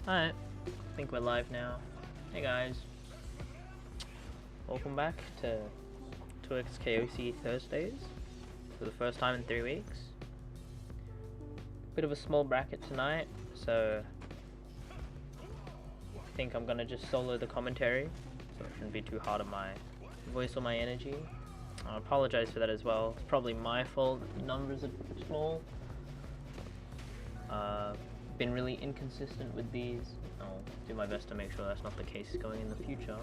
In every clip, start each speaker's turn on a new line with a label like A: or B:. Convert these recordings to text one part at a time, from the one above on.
A: Alright, I think we're live now. Hey guys, welcome back to 2XKOCE Thursdays for the first time in 3 weeks. Bit of a small bracket tonight, so I think I'm gonna just solo the commentary, so it shouldn't be too hard on my voice or my energy. I apologize for that as well. It's probably my fault that the numbers are small. Been really inconsistent with these. I'll do my best to make sure that's not the case going in the future.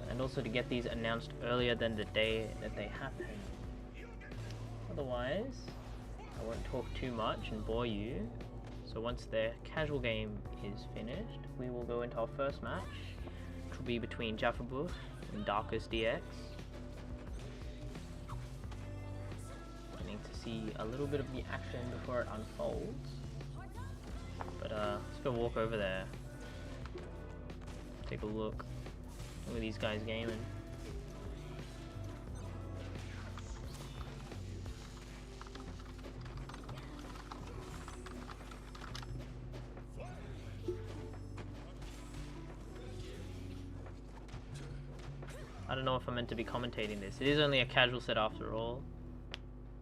A: And also to get these announced earlier than the day that they happen. Otherwise, I won't talk too much and bore you. So once the casual game is finished, we will go into our first match, which will be between Jaffabuff and 2XKOCE. To see a little bit of the action before it unfolds, but let's go walk over there, take a look at these guys gaming. I don't know if I'm meant to be commentating this. It is only a casual set after all.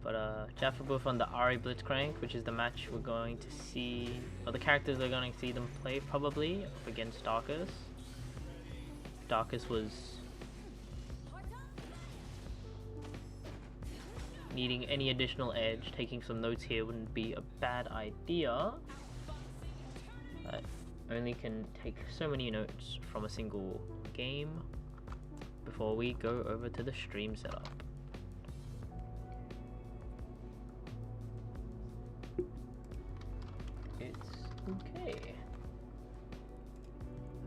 A: But Jaffabuff on the Ari Blitzcrank, which is the match we're going to see, or the characters we're going to see them play probably, up against 2XKOCE. 2XKOCE was needing any additional edge. Taking some notes here wouldn't be a bad idea. But only can take so many notes from a single game before we go over to the stream setup. Okay.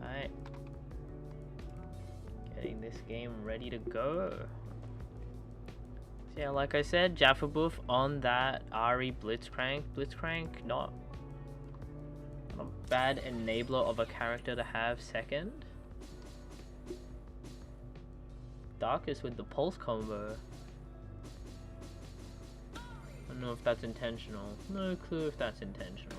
A: Alright. Getting this game ready to go. So yeah, like I said, Jaffabuff on that Ari Blitzcrank. Blitzcrank, not a bad enabler of a character to have second. 2XKOCE with the pulse combo. I don't know if that's intentional. No clue if that's intentional.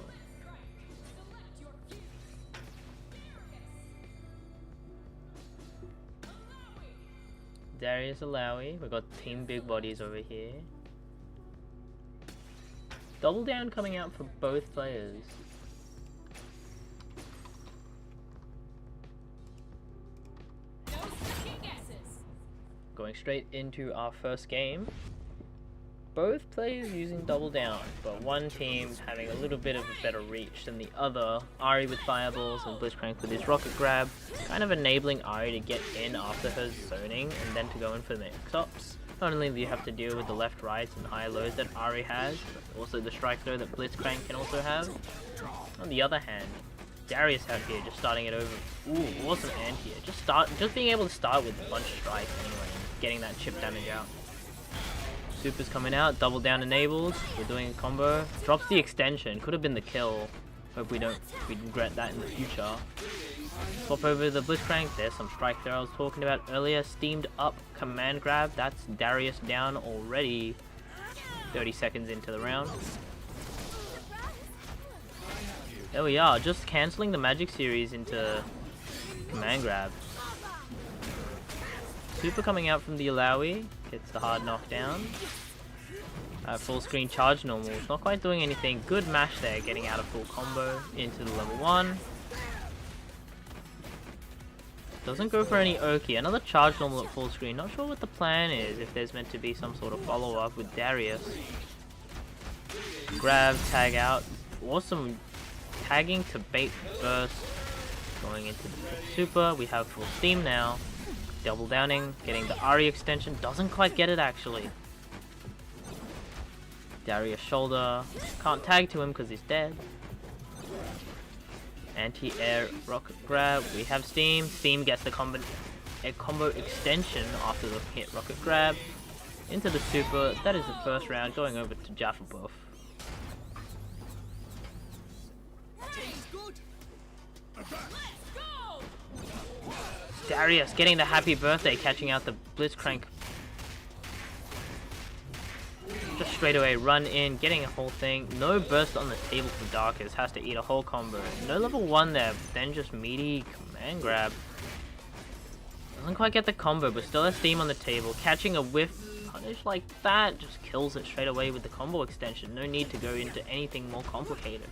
A: Darius Alawi, we've got Team Big Bodies over here. Double down coming out for both players. Going straight into our first game. Both players using double down, but one team having a little bit of a better reach than the other. Ari with fireballs and Blitzcrank with his rocket grab, kind of enabling Ari to get in after her zoning and then to go in for the mix-ups. Not only do you have to deal with the left rights and high lows that Ari has, but also the strike throw that Blitzcrank can also have. On the other hand, Darius out here just starting it over. Ooh, awesome anti-air. Just being able to start with a bunch of strikes anyway and getting that chip damage out. Super's coming out, double down enables, we're doing a combo, drops the extension, could have been the kill, hope we regret that in the future. Swap over the Blitzcrank, there's some strike there I was talking about earlier, steamed up command grab, that's Darius down already, 30 seconds into the round. There we are, just cancelling the magic series into command grab. Super coming out from the Alawi, gets the hard knockdown. Full screen charge normals, not quite doing anything. Good mash there, getting out of full combo into the level 1. Doesn't go for any Oki. Another charge normal at full screen. Not sure what the plan is, if there's meant to be some sort of follow up with Darius. Grab, tag out. Awesome tagging to bait burst. Going into the super, we have full steam now. Double downing, getting the Ari extension, doesn't quite get it actually. Darius shoulder, can't tag to him because he's dead. Anti-air rocket grab, we have steam. Steam gets the combo extension after the hit rocket grab. Into the super, that is the first round, going over to Jaffabuff. Darius getting the happy birthday, catching out the Blitzcrank. Just straight away, run in, getting a whole thing. No burst on the table for Darkus, has to eat a whole combo. No level 1 there, but then just meaty command grab. Doesn't quite get the combo, but still has steam on the table. Catching a whiff punish like that just kills it straight away with the combo extension. No need to go into anything more complicated.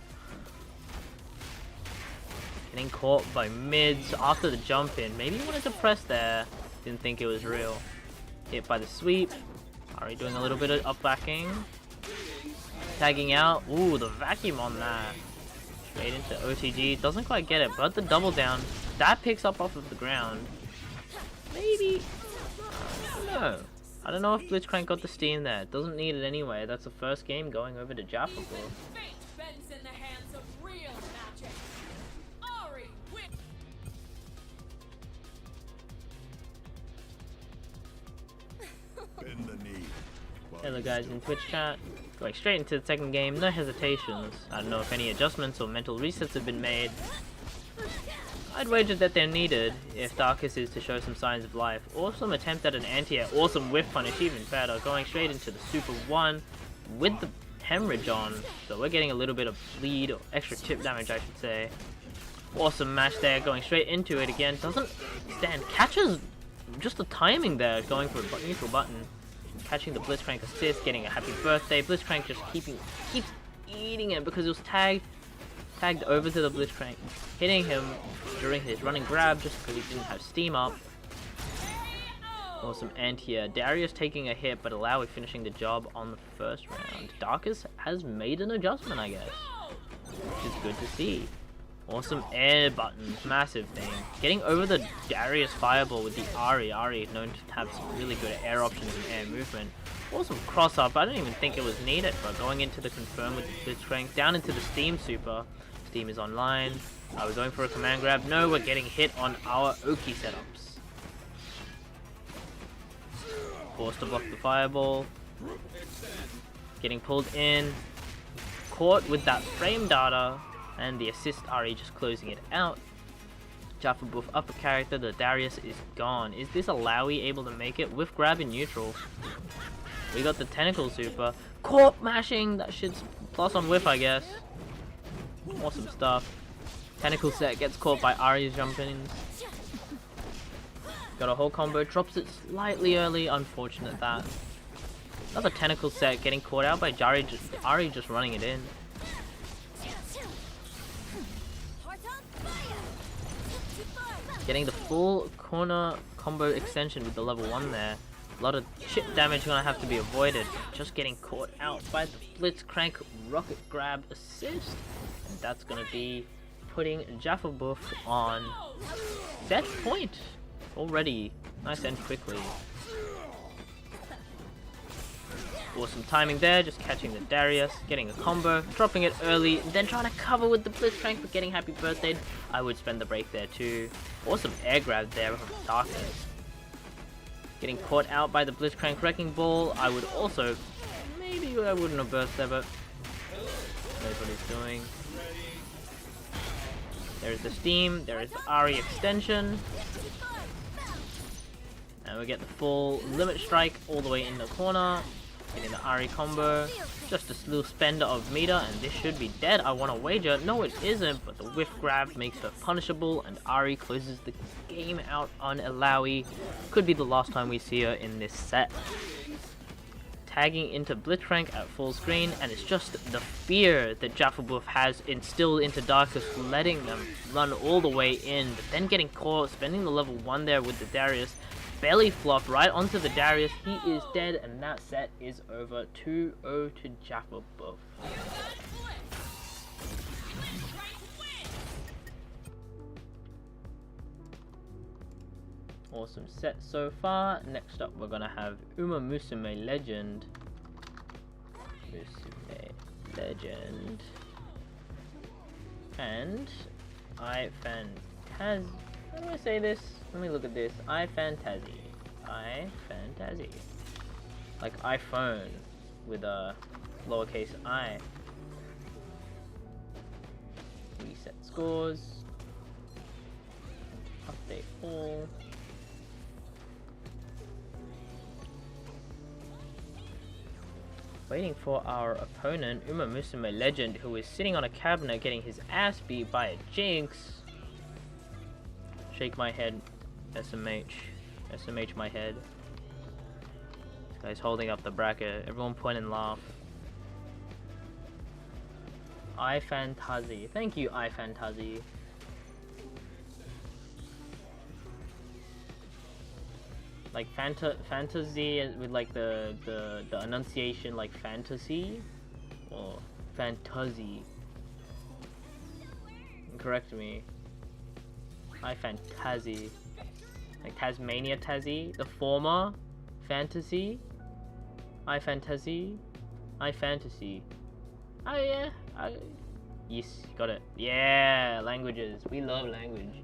A: Getting caught by mids after the jump in. Maybe he wanted to press there. Didn't think it was real. Hit by the sweep. Already doing a little bit of up backing. Tagging out. Ooh, the vacuum on that. Straight into OTG. Doesn't quite get it, but the double down. That picks up off of the ground. Maybe. No. I don't know if Blitzcrank got the steam there. Doesn't need it anyway. That's the first game going over to Jaffa. Hello guys in Twitch chat. Going straight into the second game, no hesitations. I don't know if any adjustments or mental resets have been made. I'd wager that they're needed if Darkus is to show some signs of life. Awesome attempt at an anti-air, awesome whiff punish, even better. Going straight into the Super 1 with the hemorrhage on. So we're getting a little bit of bleed, or extra chip damage I should say. Awesome mash there, going straight into it again. Doesn't stand, catches just the timing there, going for a neutral button. Catching the Blitzcrank assist, getting a happy birthday. Blitzcrank just keeps eating it because it was tagged over to the Blitzcrank, hitting him during his running grab just because he didn't have steam up. Awesome anti-air. Darius taking a hit, but Alawi finishing the job on the first round. Darkus has made an adjustment, I guess, which is good to see. Awesome air buttons, massive thing. Getting over the Darius fireball with the Ari. Ari known to have some really good air options and air movement. Awesome cross up. I don't even think it was needed, but going into the confirm with the Blitzcrank, down into the Steam super. Steam is online. We're going for a command grab. No, we're getting hit on our Oki setups. Forced to block the fireball. Getting pulled in. Caught with that frame data. And the assist Ari just closing it out. Jaffa buff up a character, the Darius is gone. Is this Alawi able to make it? Whiff grab in neutral. We got the tentacle super. Caught mashing, that shit's plus on whiff I guess. Awesome stuff. Tentacle set gets caught by Ari's jumping. Got a whole combo, drops it slightly early, unfortunate that. Another tentacle set getting caught out by Ari just running it in. Getting the full corner combo extension with the level 1 there. A lot of chip damage gonna have to be avoided. Just getting caught out by the Blitzcrank rocket grab assist. And that's gonna be putting Jaffa buff on set point already. Nice and quickly. Awesome timing there, just catching the Darius, getting a combo, dropping it early, then trying to cover with the Blitzcrank but getting happy birthday. I would spend the break there too. Awesome air grab there from Darkus. Getting caught out by the Blitzcrank wrecking ball. I would also, maybe I wouldn't have burst there, but knows what he's doing. There's the steam, there is the Ari extension. And we get the full limit strike all the way in the corner. Getting the Ari combo, just a little spender of meter, and this should be dead. I want to wager. No, it isn't, but the whiff grab makes her punishable, and Ari closes the game out on Alawi. Could be the last time we see her in this set. Tagging into Blitzcrank at full screen, and it's just the fear that Jaffa buff has instilled into Darkus, letting them run all the way in, but then getting caught, spending the level 1 there with the Darius. Belly flop right onto the Darius. He is dead, and that set is over. 2-0 to Jaffa buff. Awesome set so far. Next up, we're gonna have Uma Musume Legend. And How do I say this? Let me look at this. iFantasy. Like iPhone with a lowercase I. Reset scores. Update all. Waiting for our opponent, Uma Musume Legend, who is sitting on a cabinet getting his ass beat by a Jinx. Shake my head, SMH. SMH my head. This guy's holding up the bracket. Everyone point and laugh. iFantasy. Thank you, iFantasy. Like fantasy with like the enunciation like fantasy or fantasy. Correct me. iFantasy. Like Tasmania Tassie, the former fantasy. iFantasy. iFantasy. Oh yeah. Yes, got it. Yeah, languages. We love language.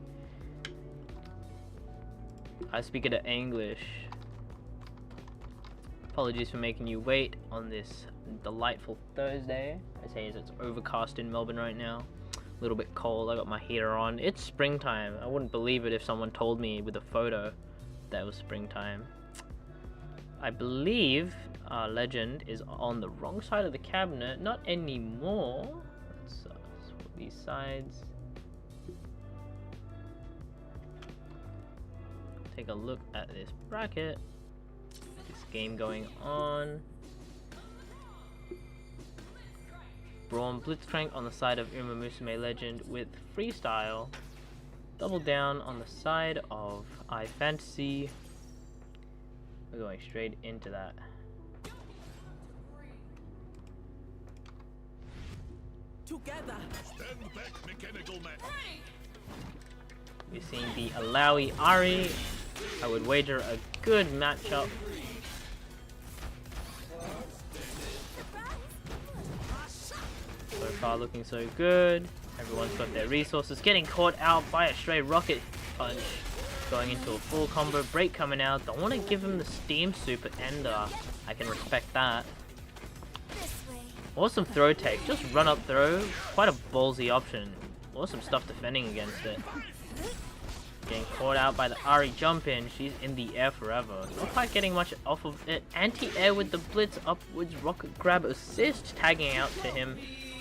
A: I speak it in English. Apologies for making you wait on this delightful Thursday. I say as it's overcast in Melbourne right now. A little bit cold. I got my heater on. It's springtime. I wouldn't believe it if someone told me with a photo that it was springtime. I believe our legend is on the wrong side of the cabinet. Not anymore. Let's swap these sides. Take a look at this bracket. This game going on. Braum Blitzcrank on the side of Uma Musume Legend with Freestyle. Double down on the side of iFantasy. We're going straight into that.
B: Together.
C: Stand back, mechanical man.
A: We're seeing the Alawi Ari. I would wager a good matchup. So far looking so good. Everyone's got their resources. Getting caught out by a stray rocket punch. Going into a full combo. Break coming out. Don't want to give him the steam super ender. I can respect that. Awesome throw take. Just run up throw. Quite a ballsy option. Awesome stuff defending against it. Getting caught out by the Ari jump in. She's in the air forever. Not quite getting much off of it. Anti-air with the blitz upwards rocket grab assist. Tagging out to him.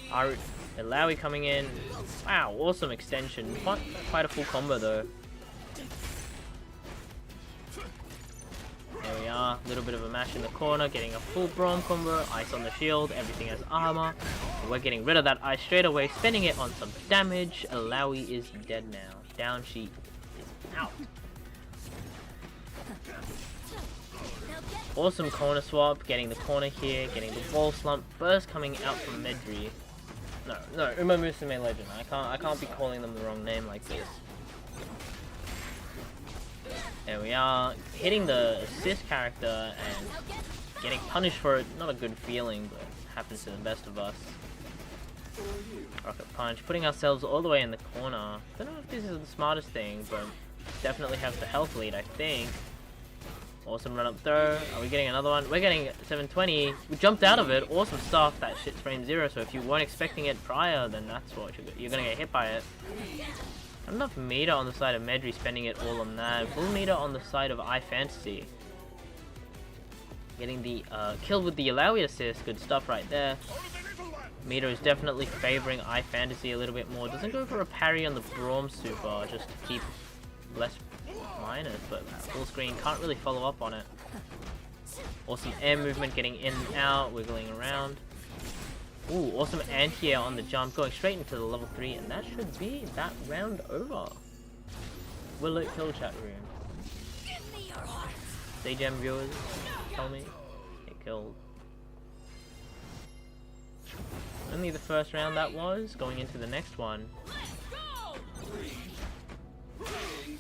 A: Ari Alawi coming in. Wow, awesome extension. Quite a full combo though. There we are. A little bit of a mash in the corner. Getting a full Braum combo. Ice on the shield. Everything has armor. We're getting rid of that ice straight away. Spending it on some damage. Alawi is dead now. Down she. Out. Awesome corner swap, getting the corner here, getting the ball slump, burst coming out from Medri. No, Uma Musume Legend. I can't be calling them the wrong name like this. There we are, hitting the assist character and getting punished for it. Not a good feeling, but happens to the best of us. Rocket punch, putting ourselves all the way in the corner. Don't know if this is the smartest thing, but definitely have the health lead, I think. Awesome run up throw. Are we getting another one? We're getting 720. We jumped out of it. Awesome stuff. That shit's frame 0. So if you weren't expecting it prior, then that's what you're gonna get hit by it. Not enough meter on the side of Medri, spending it all on that. Full meter on the side of iFantasy. Getting the kill with the Alawi assist. Good stuff right there. Meter is definitely favoring iFantasy a little bit more. Doesn't go for a parry on the Braum super just to keep less minus, but full screen can't really follow up on it. Awesome air movement, getting in and out, wiggling around. Ooh, awesome anti-air on the jump, going straight into the level 3, and that should be that round over. Will it kill, chat room? DJM viewers, tell me. It killed. Only the first round that was, going into the next one.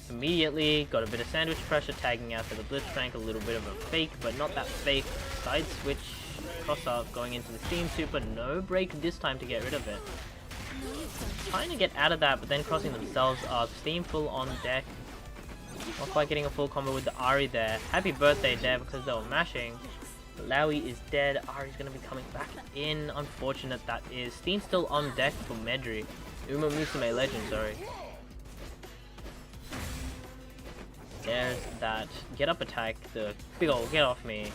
A: Immediately got a bit of sandwich pressure, tagging out to the Blitzcrank, a little bit of a fake, but not that fake. Side switch, cross up, going into the steam super, no break this time to get rid of it. Trying to get out of that, but then crossing themselves up. Steam full on deck. Not quite getting a full combo with the Ari there. Happy birthday there because they were mashing. Alawi is dead. Ari's going to be coming back in. Unfortunate that is. Steam still on deck for Medri. Uma Musume Legend, sorry. There's that get up attack. The big ol' get off me.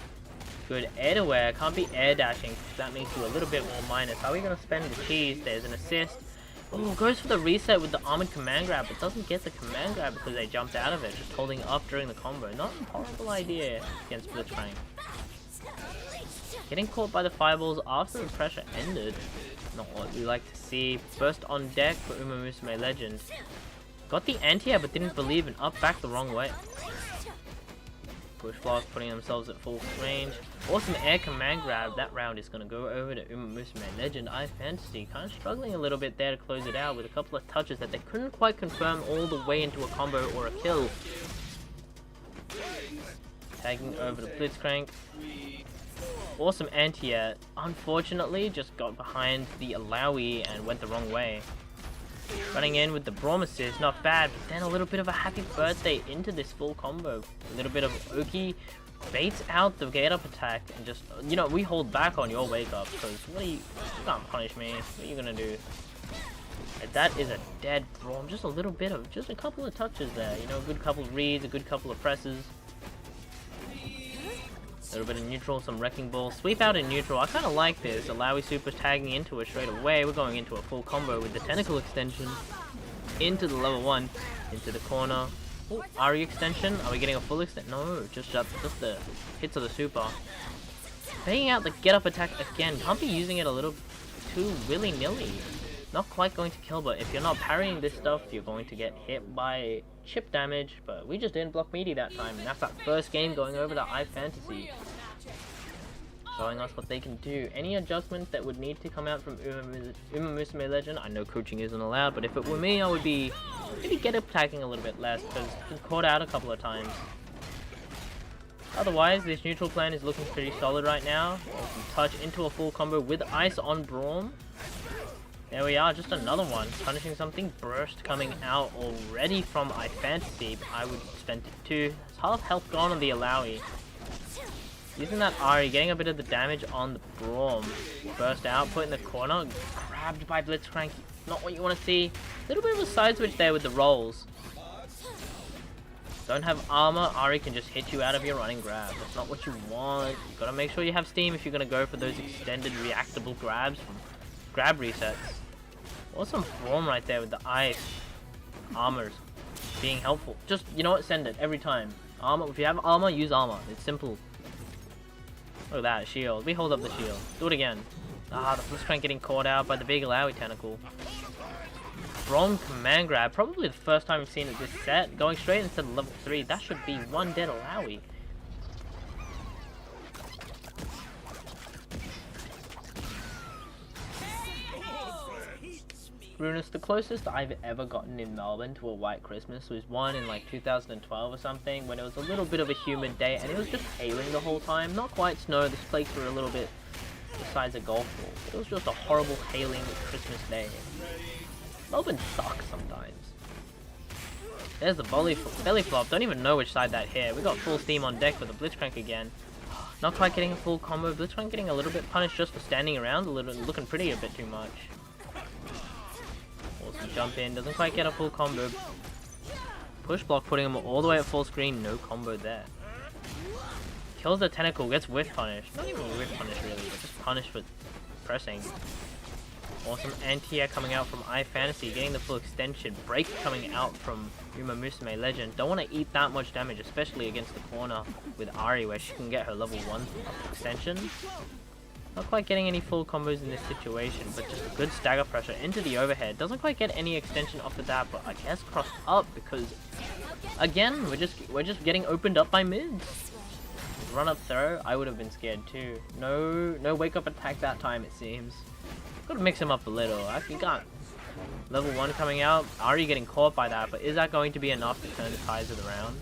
A: good. Air to air, can't be air dashing because that makes you a little bit more minus. How are we going to spend the cheese? There's an assist. Oh, goes for the reset with the armored command grab, but doesn't get the command grab because they jumped out of it, just holding up during the combo. Not a horrible idea against Blitzcrank. Getting caught by the fireballs after the pressure ended. Not what we like to see. Burst on deck for Uma Musume Legend. Got the anti-air but didn't believe and up back the wrong way. Push block, putting themselves at full range. Awesome air command grab. That round is going to go over to Uma Musume Legend. iFantasy kind of struggling a little bit there to close it out with a couple of touches that they couldn't quite confirm all the way into a combo or a kill. Tagging over to Blitzcrank. Awesome anti-air. Unfortunately, just got behind the Alawi and went the wrong way. Running in with the Braum assist, not bad, but then a little bit of a happy birthday into this full combo. A little bit of Oki baits out the get up attack and just, you know, we hold back on your wake up because you can't punish me. What are you gonna do? And that is a dead Braum. Just a little bit of, just a couple of touches there. You know, a good couple of reads, a good couple of presses. A little bit of neutral, some wrecking ball. Sweep out in neutral. I kind of like this. Alawi super tagging into it straight away. We're going into a full combo with the tentacle extension. Into the level 1. Into the corner. Oh, Ari extension. Are we getting a full extent? No, just the hits of the super. Banging out the get up attack again. Can't be using it a little too willy-nilly. Not quite going to kill, but if you're not parrying this stuff, you're going to get hit by chip damage. But we just didn't block meaty that time, and that's that first game going over to iFantasy. Showing us what they can do. Any adjustments that would need to come out from Uma Musume Legend? I know coaching isn't allowed, but if it were me, I would be maybe get up attacking a little bit less, because it's caught out a couple of times. Otherwise, this neutral plan is looking pretty solid right now. Awesome touch into a full combo with ice on Braum. There we are, just another one. Punishing something. Burst coming out already from iFantasy. I would spend it too. It's half health gone on the Alawi. Using that Ari, getting a bit of the damage on the Braum. Burst out, put in the corner. Grabbed by Blitzcrank. Not what you want to see. A little bit of a side switch there with the rolls. Don't have armor. Ari can just hit you out of your running grab. That's not what you want. You gotta make sure you have steam if you're gonna go for those extended reactable grabs from grab resets. Awesome Braum right there with the ice. Armors being helpful. Just, you know what, send it every time. Armor, if you have armor, use armor. It's simple. Look at that, shield. We hold up the shield. Do it again. Ah, the Blitzcrank getting caught out by the big Alawi tentacle. Braum command grab. Probably the first time we've seen it this set. Going straight into the level 3. That should be one dead Alawi. Runus, the closest I've ever gotten in Melbourne to a white Christmas was one in like 2012 or something, when it was a little bit of a humid day and it was just hailing the whole time. Not quite snow, the flakes were a little bit the size of golf balls. It was just a horrible hailing Christmas day. Melbourne sucks sometimes. There's the belly flop. Don't even know which side that hit. We got full steam on deck for the Blitzcrank again. Not quite getting a full combo. Blitzcrank getting a little bit punished just for standing around, looking pretty a bit too much. Awesome jump in, doesn't quite get a full combo. Push block, putting him all the way at full screen, no combo there. Kills the tentacle, gets whiff punished. Not even whiff punish really, but just punished for pressing. Awesome anti-air coming out from iFantasy, getting the full extension. Break coming out from Uma Musume Legend. Don't want to eat that much damage, especially against the corner with Ari, where she can get her level 1 extension. Not quite getting any full combos in this situation, but just a good stagger pressure into the overhead. Doesn't quite get any extension off the that, but I guess crossed up because, again, we're just getting opened up by mids. Run up throw, I would have been scared too. No wake up attack that time, it seems. Gotta mix him up a little. Actually got level 1 coming out. Ari getting caught by that, but is that going to be enough to turn the tides of the round?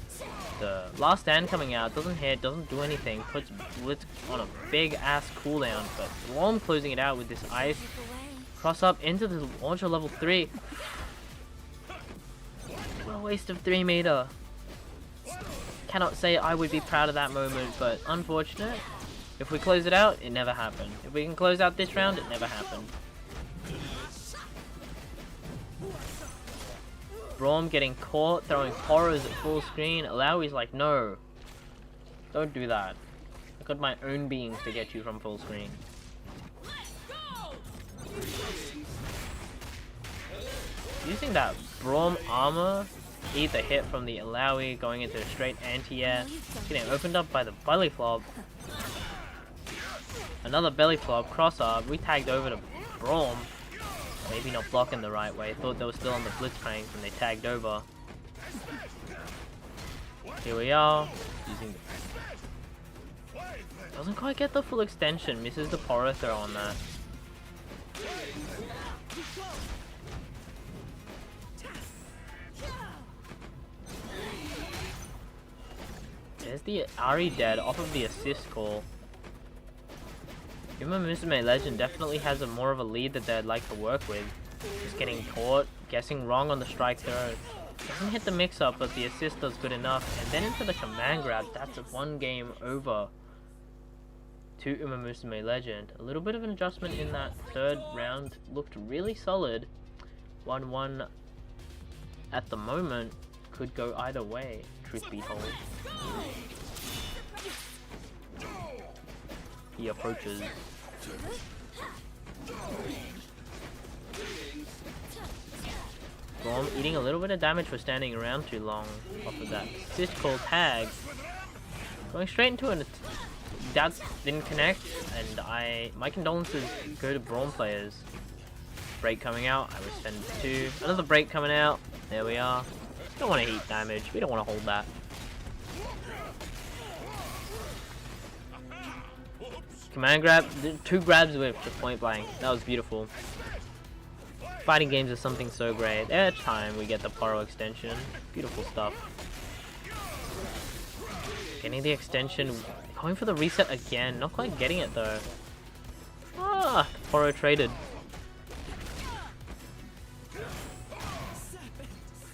A: The last stand coming out doesn't hit, doesn't do anything, puts Blitz on a big ass cooldown, but Braum closing it out with this ice. Cross up into the launcher level 3. What a waste of 3 meter. Cannot say I would be proud of that moment, but unfortunate. If we close it out, it never happened. If we can close out this round, it never happened. Braum getting caught, throwing horrors at full screen. Alawi's like, no. Don't do that. got my own beings to get you from full screen. Using that Braum armor, eat the hit from the Alawi, going into a straight anti-air, getting opened up by the belly flop. Another belly flop, cross up, we tagged over to Braum. Maybe not blocking the right way, thought they were still on the Blitzcrank when they tagged over. Here we are, using doesn't quite get the full extension, misses the Poro throw on that. There's the Ari dead off of the assist call. Uma Musume Legend definitely has more of a lead that they'd like to work with. Just getting caught, guessing wrong on the strike throw. Doesn't hit the mix up, but the assist does good enough. And then into the command grab, that's one game over to Uma Musume Legend. A little bit of an adjustment in that third round, looked really solid. 1-1 at the moment, could go either way, truth be told. He approaches. Braum eating a little bit of damage for standing around too long off of that assist call tag. Going straight into an that didn't connect, and my condolences go to Braum players. Break coming out, I was spending 2. Another break coming out. There we are. Don't want to heat damage. We don't want to hold that. Command grab, 2 grabs with just point blank. That was beautiful. Fighting games is something so great. Every time we get the Poro extension. Beautiful stuff. Getting the extension. Going for the reset again. Not quite getting it though. Ah, Poro traded.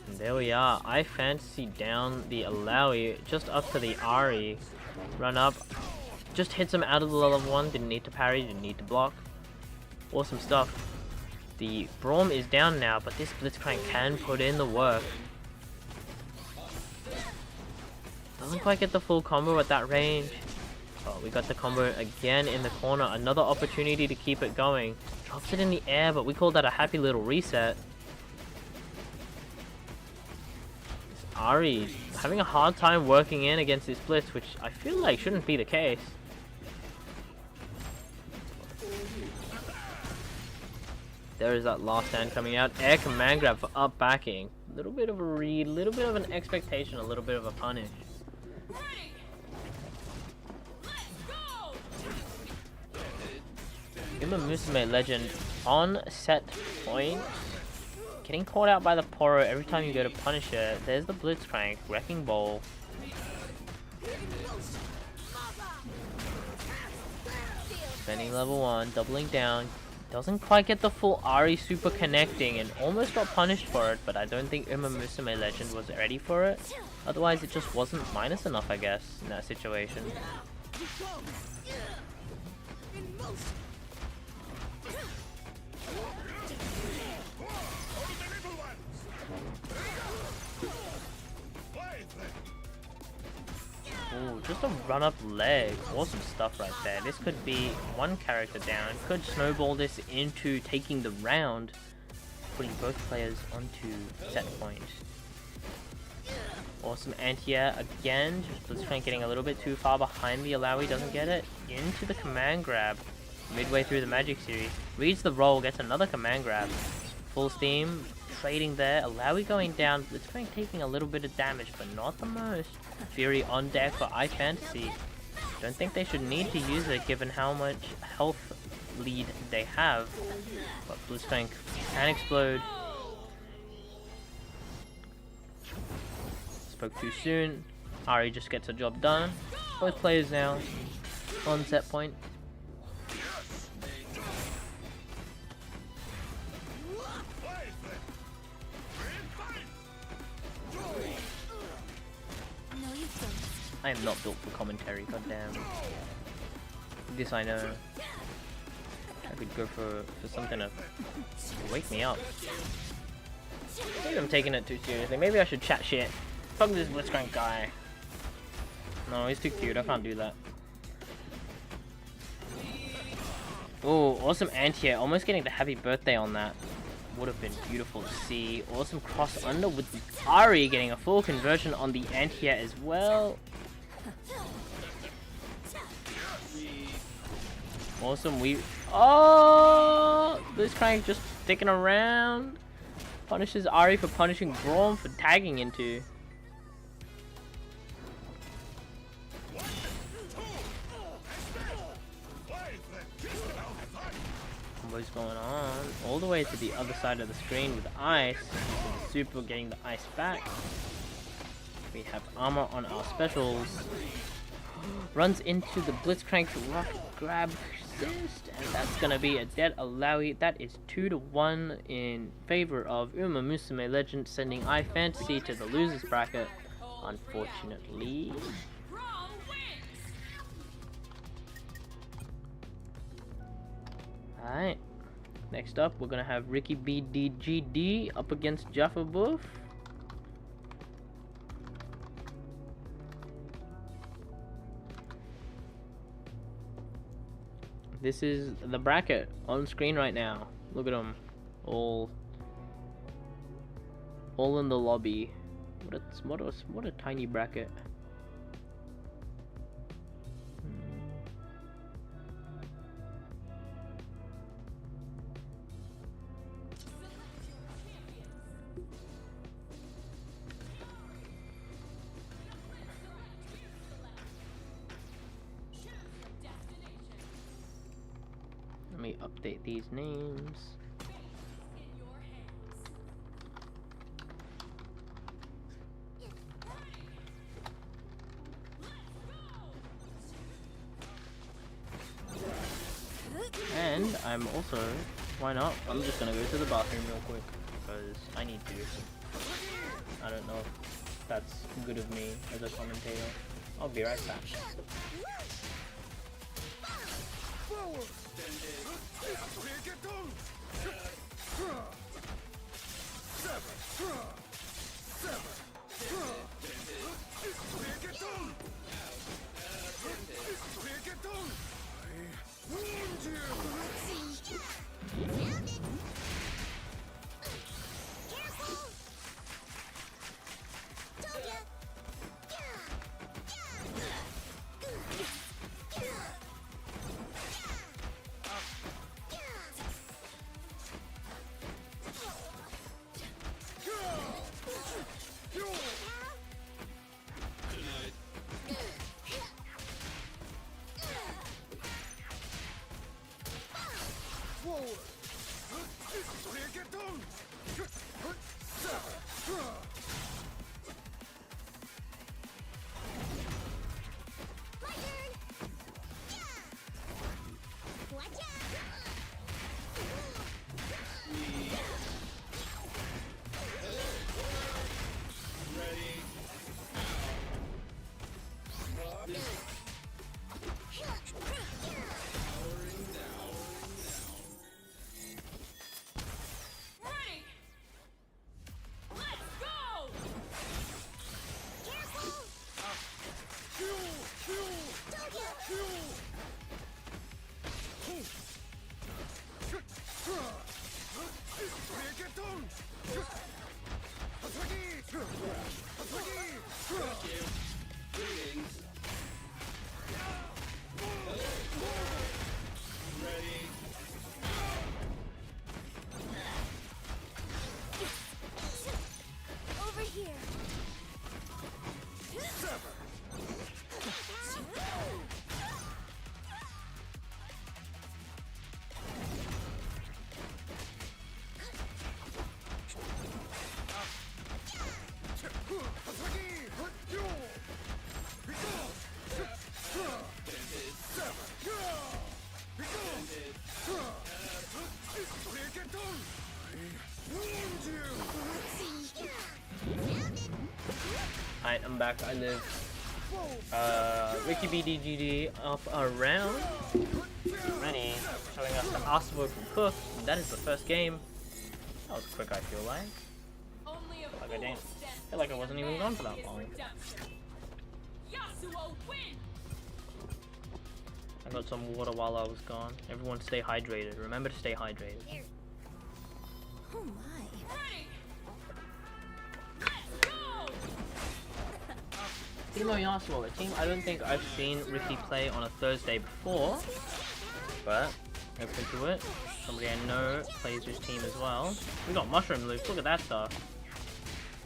A: And there we are. I fantasy down the Alawi. Just up to the Ari. Run up. Just hits him out of the level 1. Didn't need to parry. Didn't need to block. Awesome stuff. The Braum is down now, but this Blitzcrank can put in the work. Doesn't quite get the full combo at that range. Oh, we got the combo again in the corner. Another opportunity to keep it going. Drops it in the air, but we call that a happy little reset. This Ari having a hard time working in against this Blitz, which I feel like shouldn't be the case. There is that last stand coming out. Air command grab for up backing. Little bit of a read, little bit of an expectation, a little bit of a punish. Uma Musume Legend on set point. Getting caught out by the Poro every time you go to punish it. There's the Blitzcrank, Wrecking Ball. Spending level 1, doubling down. Doesn't quite get the full Ari super connecting and almost got punished for it, but I don't think Uma Musume Legend was ready for it. Otherwise it just wasn't minus enough, I guess, in that situation. Ooh, just a run-up leg. Awesome stuff right there. This could be one character down. Could snowball this into taking the round, putting both players onto set point. Awesome anti-air again. Just Blitzcrank getting a little bit too far behind the Alawi. Doesn't get it. Into the command grab. Midway through the Magic Series. Reads the roll. Gets another command grab. Full steam. Trading there. Alawi going down. Blitzcrank taking a little bit of damage, but not the most. Fury on deck for iFantasy. Don't think they should need to use it given how much health lead they have. But Blitzcrank can explode. Spoke too soon. Ari just gets a job done. Both players now on set point. I am not built for commentary, goddamn. This I know. I could go for something to wake me up. Maybe I'm taking it too seriously. Maybe I should chat shit. Fuck this Blitzcrank guy. No, he's too cute. I can't do that. Oh, awesome anti-air. Almost getting the happy birthday on that. Would have been beautiful to see. Awesome cross under with the Ari getting a full conversion on the anti-air as well. Awesome. Oh! This crank just sticking around. Punishes Ari for punishing Braum for tagging into. What's going on? All the way to the other side of the screen with ice. Super getting the ice back. We have armor on our specials. Runs into the Blitzcrank rock grab assist, and that's gonna be a dead Alawi. That is 2-1 in favor of Uma Musume Legend, sending iFantasy to the losers bracket. Unfortunately. Alright, next up we're gonna have Ricky BDGD up against Jaffa Boof. This is the bracket on screen right now. Look at them, all in the lobby. What a tiny bracket. Let me update these names. And I'm also, why not? I'm just gonna go to the bathroom real quick because I need to. I don't know if that's good of me as a commentator. I'll be right back. Alright, I'm back. I live. Ricky BDGD up around. Ready, showing us the Asmo from Cook. And that is the first game. That was quick, I feel like. I feel like I wasn't even gone for that long. I got some water while I was gone. Everyone stay hydrated. Remember to stay hydrated.
D: Oh my.
A: Timo Yasuo, a team I don't think I've seen Ricky play on a Thursday before, but open to it. Somebody I know plays this team as well. We got mushroom loops, look at that stuff.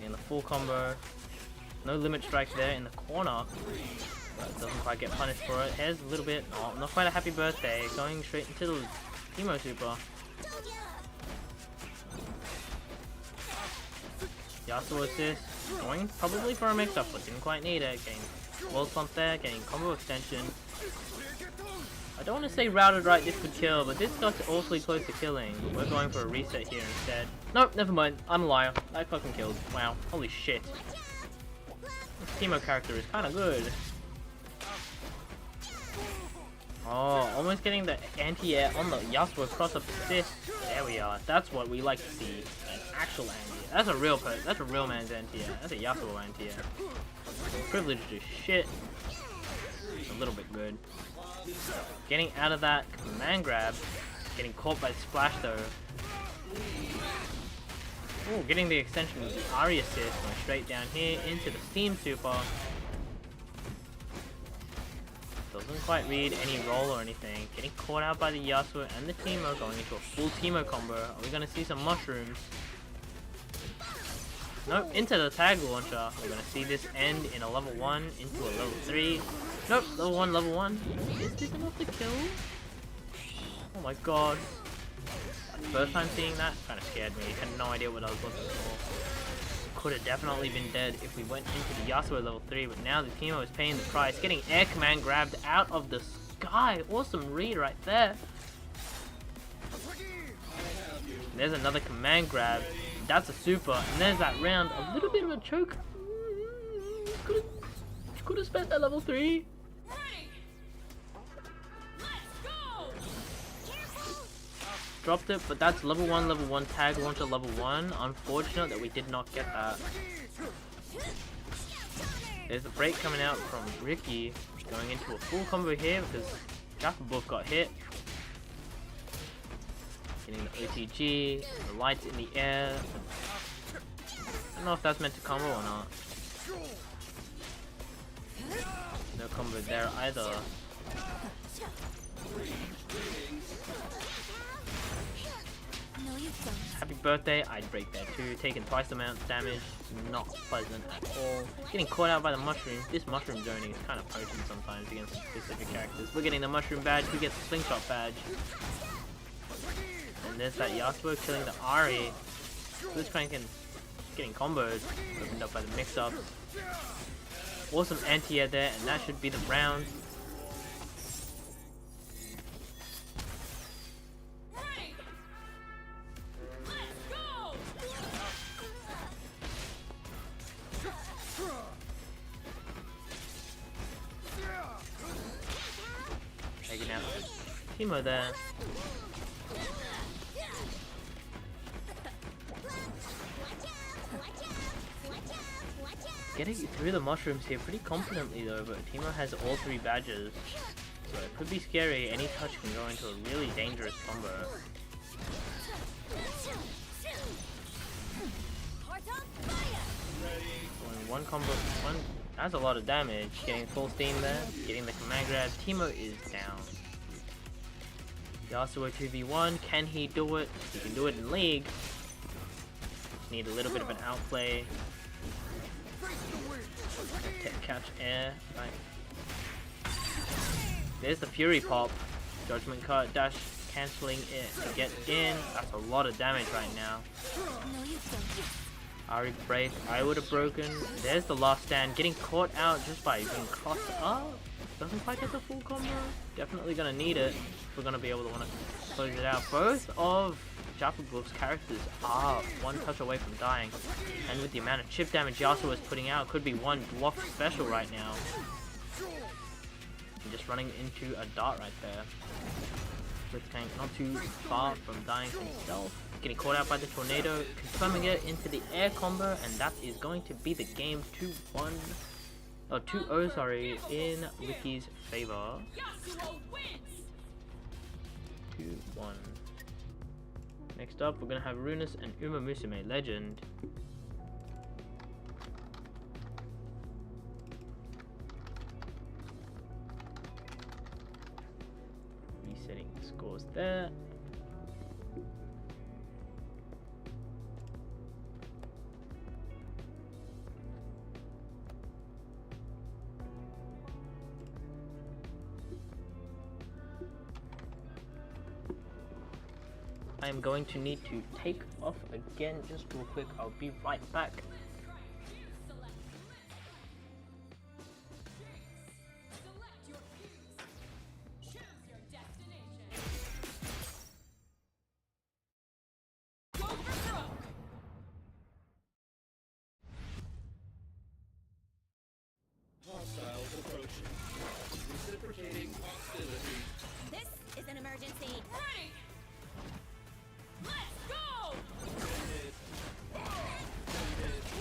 A: In the full combo. No limit strike there in the corner. But doesn't quite get punished for it. Here's a little bit, oh, not quite a happy birthday. Going straight into the Timo super. Yasuo assist. Going probably for a mix-up, but didn't quite need it. Getting wall slump there, getting combo extension. I don't want to say routed right this could kill, but this got awfully close to killing. We're going for a reset here instead. Nope, never mind. I'm a liar. That fucking killed. Wow. Holy shit. This Timo character is kind of good. Oh, almost getting the anti-air on the Yasuo cross-up assist. There we are. That's what we like to see. An actual anti-air. That's a real person. That's a real man's anti-air. That's a Yasuo anti-air. Privileged as shit. It's a little bit good. Getting out of that command grab. Getting caught by splash though. Ooh, getting the extension with the Ari assist. Going straight down here into the Steam super. Doesn't quite read any roll or anything. Getting caught out by the Yasuo and the Timo, going into a full Timo combo. Are we gonna see some mushrooms? Nope, into the tag launcher. We're gonna see this end in a level 1 into a level 3. Nope, level 1, level 1. Is this enough to kill? Oh my god. First time seeing that kind of scared me. Had no idea what I was looking for. Could have definitely been dead if we went into the Yasuo level 3, but now the Timo is paying the price. Getting air command grabbed out of the sky. Awesome read right there. There's another command grab. That's a super. And there's that round. A little bit of a choke. Could have spent that level 3. Dropped it, but that's level 1 tag launcher level 1. Unfortunate that we did not get that. There's a break coming out from Ricky, going into a full combo here because Jackabuff got hit. Getting the OTG, the lights in the air. I don't know if that's meant to combo or not. No combo there either. Happy birthday, I'd break that too. Taking twice the amount of damage, not pleasant at all. Getting caught out by the mushroom. This mushroom zoning is kind of potent sometimes against specific characters. We're getting the mushroom badge, we get the slingshot badge. And there's that Yasuo killing the Ari. Blitzcrank getting combos, opened up by the mix-up. Awesome anti-air there, and that should be the round. Taking out Timo there. Getting through the mushrooms here pretty confidently though, but Timo has all 3 badges. So it could be scary, any touch can go into a really dangerous combo. One combo, that's a lot of damage. Getting full steam there, getting the command grab. Timo is down. Yasuo 2v1, can he do it? He can do it in League. Just need a little bit of an outplay. Catch air, right. There's the Fury pop. Judgment cut, dash, cancelling it to get in. That's a lot of damage right now. Ari break, I would have broken. There's the last stand, getting caught out just by being crossed up. Doesn't quite get the full combo. Definitely gonna need it if we're gonna be able to want to close it out. Both of Jackabuff's characters are one touch away from dying. And with the amount of chip damage Yasuo is putting out, could be one dwarf special right now. And just running into a dart right there. Blitzcrank not too far from dying himself. Getting caught out by the tornado, confirming it into the air combo, and that is going to be the game 2-1. Oh, 2-0, sorry, in Ricky's favor. 2-1. Next up, we're gonna have Runus and Uma Musume, legend. Resetting the scores there. I am going to need to take off again just real quick. I'll be right back.
C: Hostiles approaching. Reciprocating hostility.
D: This is an emergency.
E: Ready! Let's go!
C: Hit. Hit.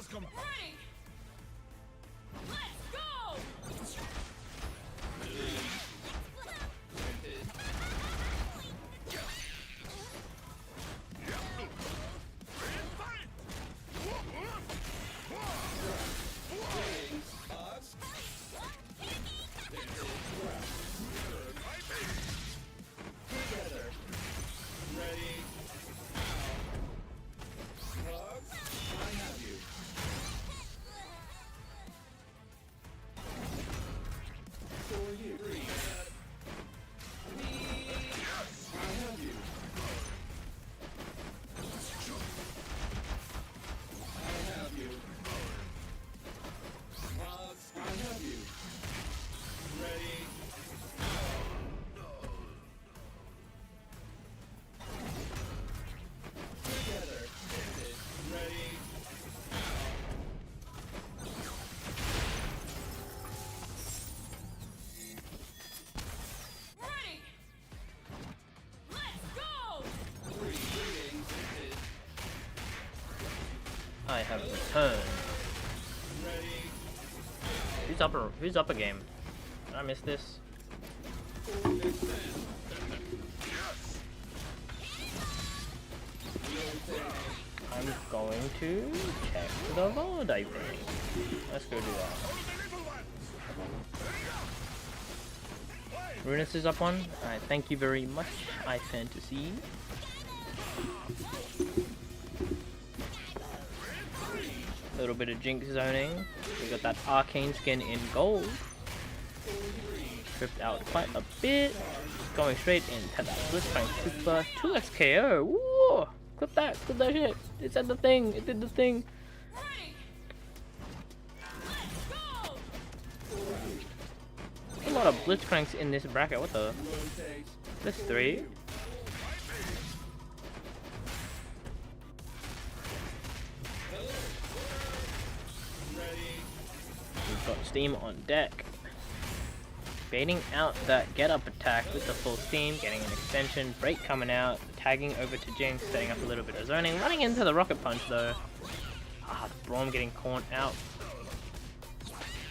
B: Ready. Let's go.
C: Together. Ready. Hugs. I have you. For you. Three. I have you. I have you. Hugs. I have you. Ready. Together. Ready.
B: Ready. Let's go.
C: Greetings.
A: I have returned.
C: Ready.
A: Who's up a game? Did I miss this? I'm going to check the Lord, I think. Let's go do that. Runus is up one. Alright, thank you very much, iFantasy. A little bit of Jinx zoning. We got that arcane skin in gold. Tripped out quite a bit. Going straight into that Blitzcrank Super 2XKO. Woo! Clip that shit. It said the thing. It did the thing.
B: Ready. Let's go.
A: A lot of Blitzcranks in this bracket. What the?
C: Rotate.
A: That's 3.
C: Ready.
A: We've got Steam on deck. Baiting out that get up attack with the full Steam, getting an extension, break coming out, tagging over to Jinx, setting up a little bit of zoning, running into the rocket punch though. Ah, the Braum getting caught out.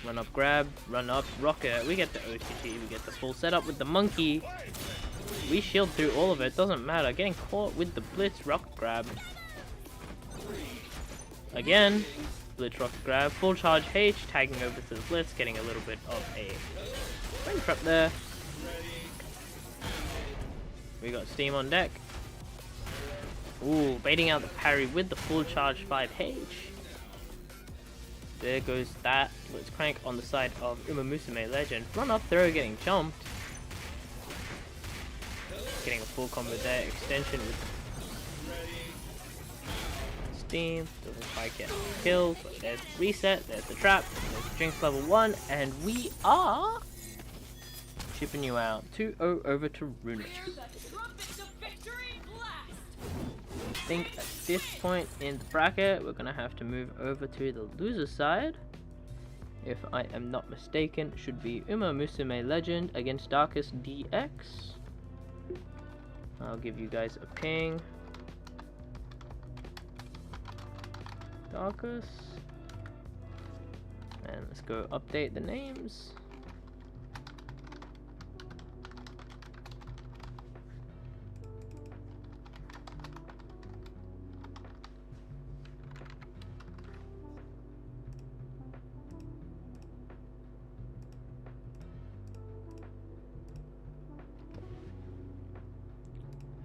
A: Run up grab, run up rocket, we get the OCT, we get the full setup with the monkey. We shield through all of it, doesn't matter, getting caught with the blitz rocket grab. Again, blitz rocket grab, full charge H, tagging over to the blitz, getting a little bit of a frame trap there. We got Steam on deck. Ooh, baiting out the parry with the full charge 5H. There goes that. Let's crank on the side of Musume Legend. Run up throw getting jumped. Getting a full combo there. Extension with Steam. Doesn't quite get kills. But there's the reset. There's the trap. There's the Jinx level 1. And we are shipping you out. 2-0 over to Runus.
B: Hear the trumpets of victory blast.
A: I think at this point in the bracket, we're gonna have to move over to the loser side. If I am not mistaken, it should be Musume Legend against Darkest DX. I'll give you guys a ping. Darkest. And let's go update the names.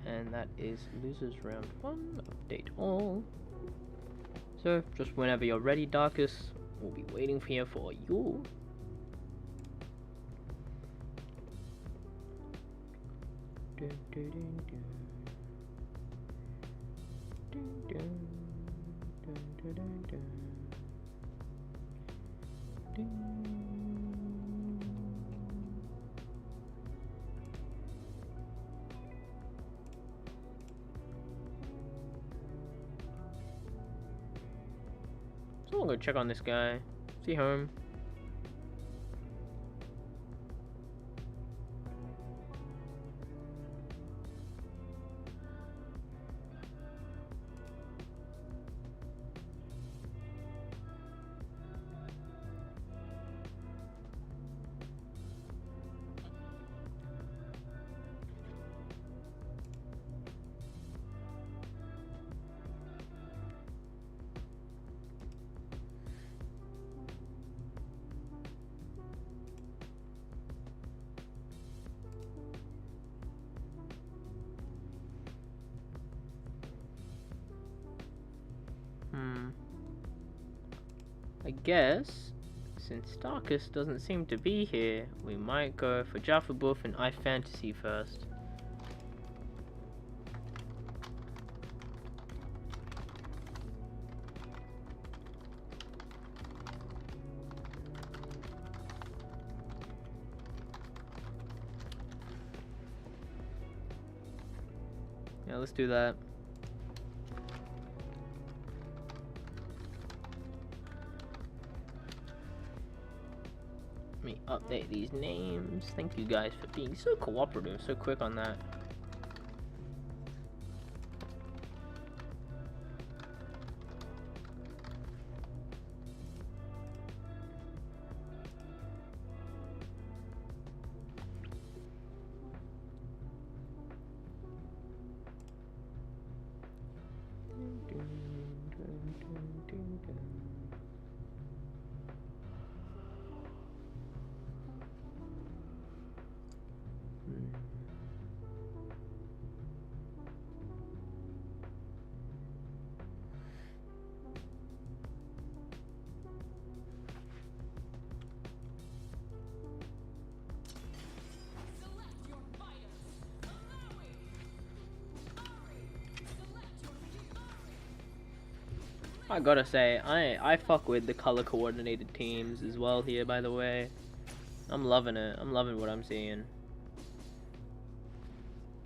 A: And that is losers round 1. Update all. So just whenever you're ready, Darkest, we'll be waiting here for you. Dun, dun, dun, dun. Dun, dun. Dun, dun, dun, dun. Dun. So we'll go check on this guy. See home. I guess, since Starkus doesn't seem to be here, we might go for Jaffa Buff and iFantasy first. Yeah, let's do that. Let me update these names. Thank you guys for being so cooperative, so quick on that.
B: Select your fighters.
A: I gotta say, I fuck with the color coordinated teams as well here, by the way. I'm loving it. I'm loving what I'm seeing.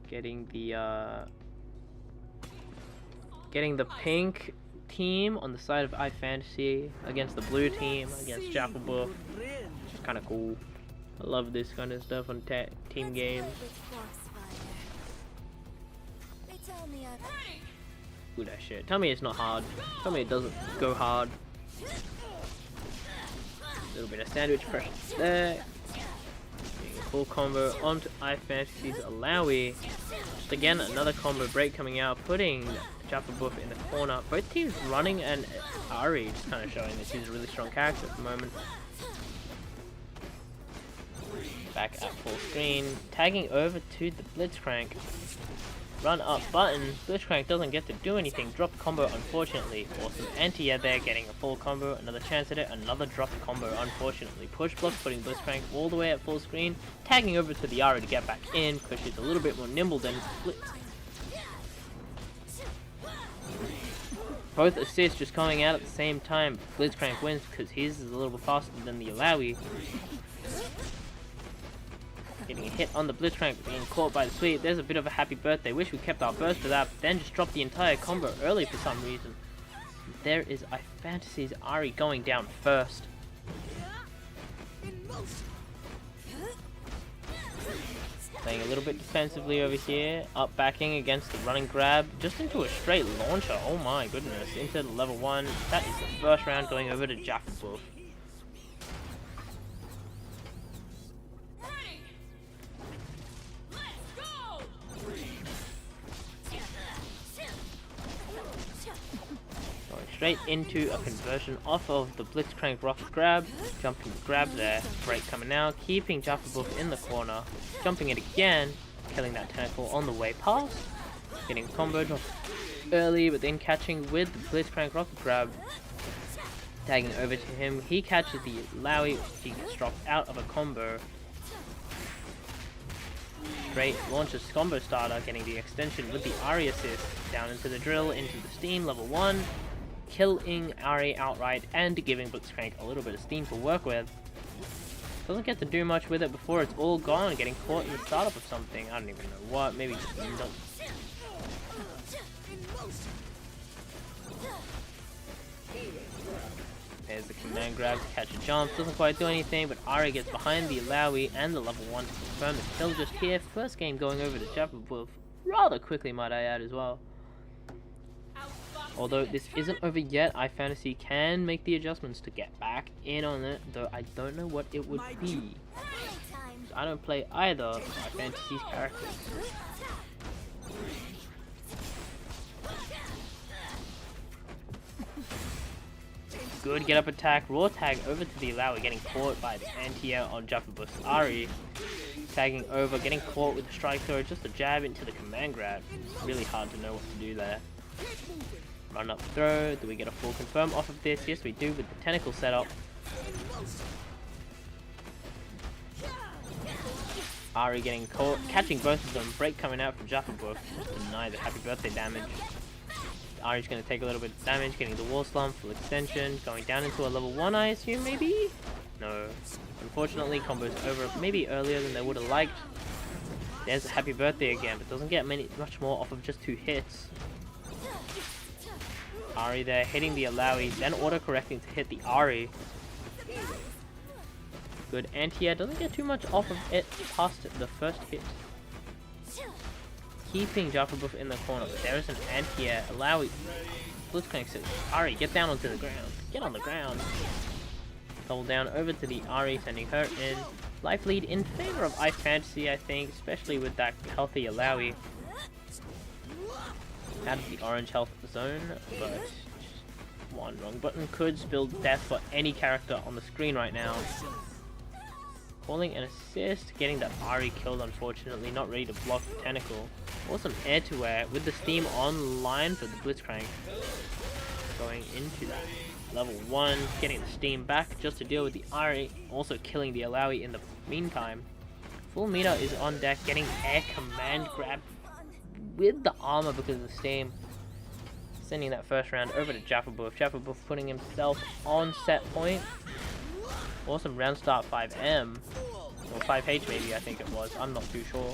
A: Getting the pink team on the side of iFantasy against the blue team against Jaffa Buff. Which is kinda cool. I love this kind of stuff on team games.
D: They tell me I've
B: Ready.
A: Ooh, that shit. Tell me it's not hard. Tell me it doesn't go hard. A little bit of sandwich pressure there. Getting a full combo onto iFantasy's Alawi. Just again, another combo break coming out, putting Jaffa Buff in the corner. Both teams running, and Ari just kind of showing that she's a really strong character at the moment. Back at full screen, tagging over to the Blitzcrank. Run up button, Blitzcrank doesn't get to do anything, drop combo unfortunately. Awesome anti-air there, getting a full combo, another chance at it, another drop combo unfortunately. Push block, putting Blitzcrank all the way at full screen, tagging over to the Ari to get back in, because she's a little bit more nimble than Blitz. Both assists just coming out at the same time. Blitzcrank wins because his is a little bit faster than the Alawi. Getting a hit on the Blitzcrank, being caught by the sweep. There's a bit of a happy birthday. Wish we kept our burst for that, but then just dropped the entire combo early for some reason. There is iFantasy's Ari going down first. Playing a little bit defensively over here. Up backing against the running grab. Just into a straight launcher. Oh my goodness. Into the level 1. That is the first round going over to Jaffa Buff.
B: Ready. Let's go.
A: Going straight into a conversion off of the Blitzcrank rocket grab. Jumping the grab there. Break coming out. Keeping Jaffa Buff in the corner. Jumping it again. Killing that tentacle on the way past. Getting comboed off early, but then catching with the Blitzcrank rocket grab. Tagging over to him. He catches the Lowy. He gets dropped out of a combo. Straight launches combo starter, getting the extension with the Ari assist. Down into the drill, into the steam, level 1. Killing Ari outright and giving Blitzcrank a little bit of steam to work with. Doesn't get to do much with it before it's all gone, getting caught in the startup of something. I don't even know what, maybe just There's the command grab to catch a jump. Doesn't quite do anything, but Ari gets behind the Alawi and the level 1 to confirm the kill just here. First game going over to Jaffa Buff rather quickly, might I add as well. Although this isn't over yet, iFantasy can make the adjustments to get back in on it, though I don't know what it would be. I don't play either of iFantasy's characters. Good get up attack, raw tag over to the Alawi, getting caught by the anti-air on Jaffa Buff's Ari. Tagging over, getting caught with the strike throw, just a jab into the command grab. It's really hard to know what to do there. Run up throw. Do we get a full confirm off of this? Yes, we do with the tentacle setup. Ari getting caught, catching both of them. Break coming out from Jaffa just deny the happy birthday damage. Ari's going to take a little bit of damage, getting the wall slump, full extension, going down into a level 1 I assume maybe? No. Unfortunately, combo's over maybe earlier than they would have liked. There's a happy birthday again, but doesn't get much more off of just 2 hits. Ari there, hitting the Alawi, then auto-correcting to hit the Ari. Good anti-air, doesn't get too much off of it past the first hit. Keeping Jaffa in the corner, but there is an anti-air. Alawi, Blitzcrank says, Ari, get down onto the ground. Get on the ground. Double down over to the Ari, sending her in. Life lead in favor of iFantasy, I think, especially with that healthy Alawi. Out of the orange health zone, but one wrong button could spill death for any character on the screen right now. Calling an assist, getting that Ari killed unfortunately, not ready to block the tentacle. Awesome air-to-air with the steam online for the Blitzcrank. Going into that. Level 1, getting the steam back just to deal with the Ari, also killing the Alawi in the meantime. Full meter is on deck, getting air command grab with the armor because of the steam. Sending that first round over to Jaffa. Jaffa putting himself on set point. Awesome round start 5M. Or 5H maybe, I think it was. I'm not too sure.